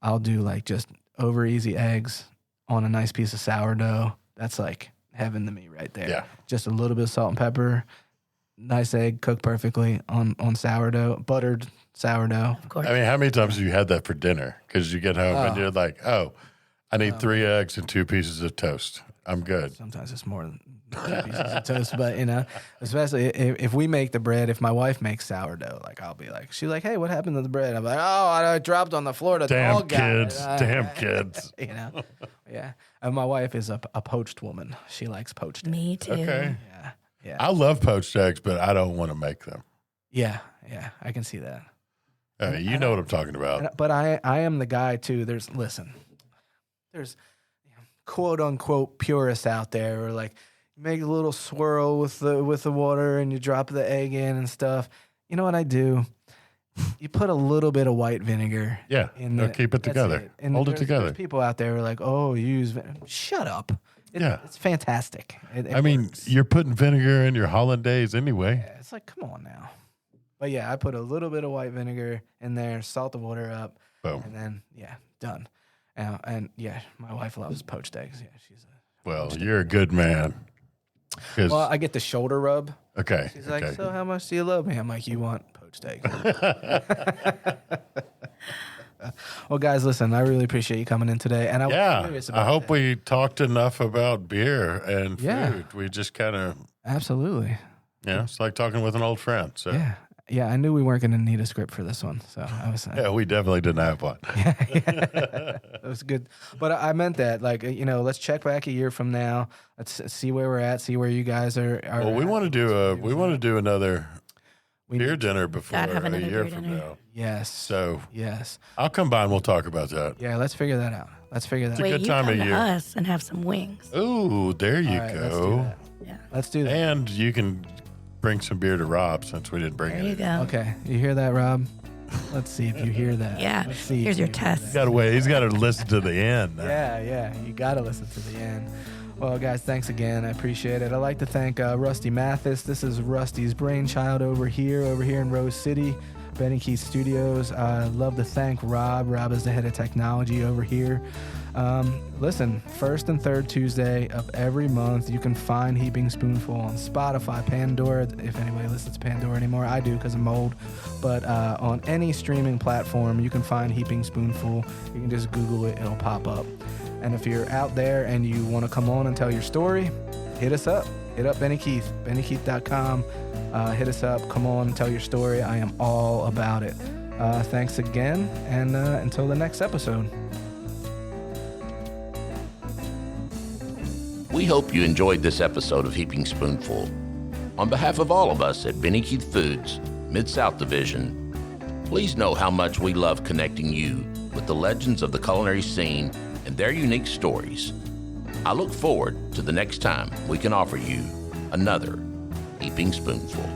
I'll do like just over easy eggs on a nice piece of sourdough. That's like heaven to me right there. Yeah. Just a little bit of salt and pepper, nice egg cooked perfectly on sourdough, buttered sourdough. Of course. I mean, how many times have you had that for dinner? Because you get home and you're like, I need 3 eggs and 2 pieces of toast. I'm good. Sometimes it's more than 2 pieces of toast, but especially if we make the bread, if my wife makes sourdough, like I'll be like, she's like, hey, what happened to the bread? I'm like, oh, I dropped on the floor. The Damn dog got it." kids. Damn kids. Yeah. And my wife is a poached woman. She likes poached eggs. Me too. Okay. Yeah. I love poached eggs, but I don't want to make them. Yeah. I can see that. You know what I'm talking about. But I am the guy too. There's quote unquote purists out there who are like, you make a little swirl with the water and you drop the egg in and stuff. You know what I do? You put a little bit of white vinegar. Yeah. In Keep it together. Hold it together. There's people out there who are like, oh, you use vinegar. Shut up. It's fantastic. It works. You're putting vinegar in your hollandaise anyway. Yeah, it's like, come on now. But yeah, I put a little bit of white vinegar in there, salt the water up, Boom. and then done. And my wife loves poached eggs. Yeah, Well, you're a good man. Well, I get the shoulder rub. Okay. She's like, so how much do you love me? I'm like, you want poached eggs. Well, guys, listen, I really appreciate you coming in today. And I hope we talked enough about beer and food. We just kind of. Absolutely. Yeah, it's like talking with an old friend. So. Yeah, I knew we weren't going to need a script for this one, so I was. Yeah, we definitely didn't have one. It was good, but I meant that, like, let's check back a year from now. Let's see where we're at, see where you guys are. Well, we want to do another beer dinner before a year from now. Yes. So yes, I'll come by and we'll talk about that. Yeah, let's figure that out. It's a Wait, good time of you come year. to us and have some wings. Ooh, there you go. Let's do that. And you can bring some beer to Rob since we didn't bring it. There you go. Okay, you hear that, Rob? Let's see if you hear that. Yeah. Let's see Here's your if test. He's got to listen to the end. Yeah, you got to listen to the end. Well, guys, thanks again. I appreciate it. I'd like to thank Rusty Mathis. This is Rusty's brainchild over here in Rose City, Benny Keith Studios. I'd love to thank Rob. Rob is the head of technology over here. Listen, first and third Tuesday of every month, you can find Heaping Spoonful on Spotify, Pandora, if anybody listens to Pandora anymore. I do because I'm old. But on any streaming platform, you can find Heaping Spoonful. You can just Google it. It'll pop up. And if you're out there and you want to come on and tell your story, hit us up. Hit up Benny Keith, bennykeith.com. Hit us up. Come on and tell your story. I am all about it. Thanks again. And until the next episode. We hope you enjoyed this episode of Heaping Spoonful. On behalf of all of us at Benny Keith Foods, Mid-South Division, please know how much we love connecting you with the legends of the culinary scene and their unique stories. I look forward to the next time we can offer you another Heaping Spoonful.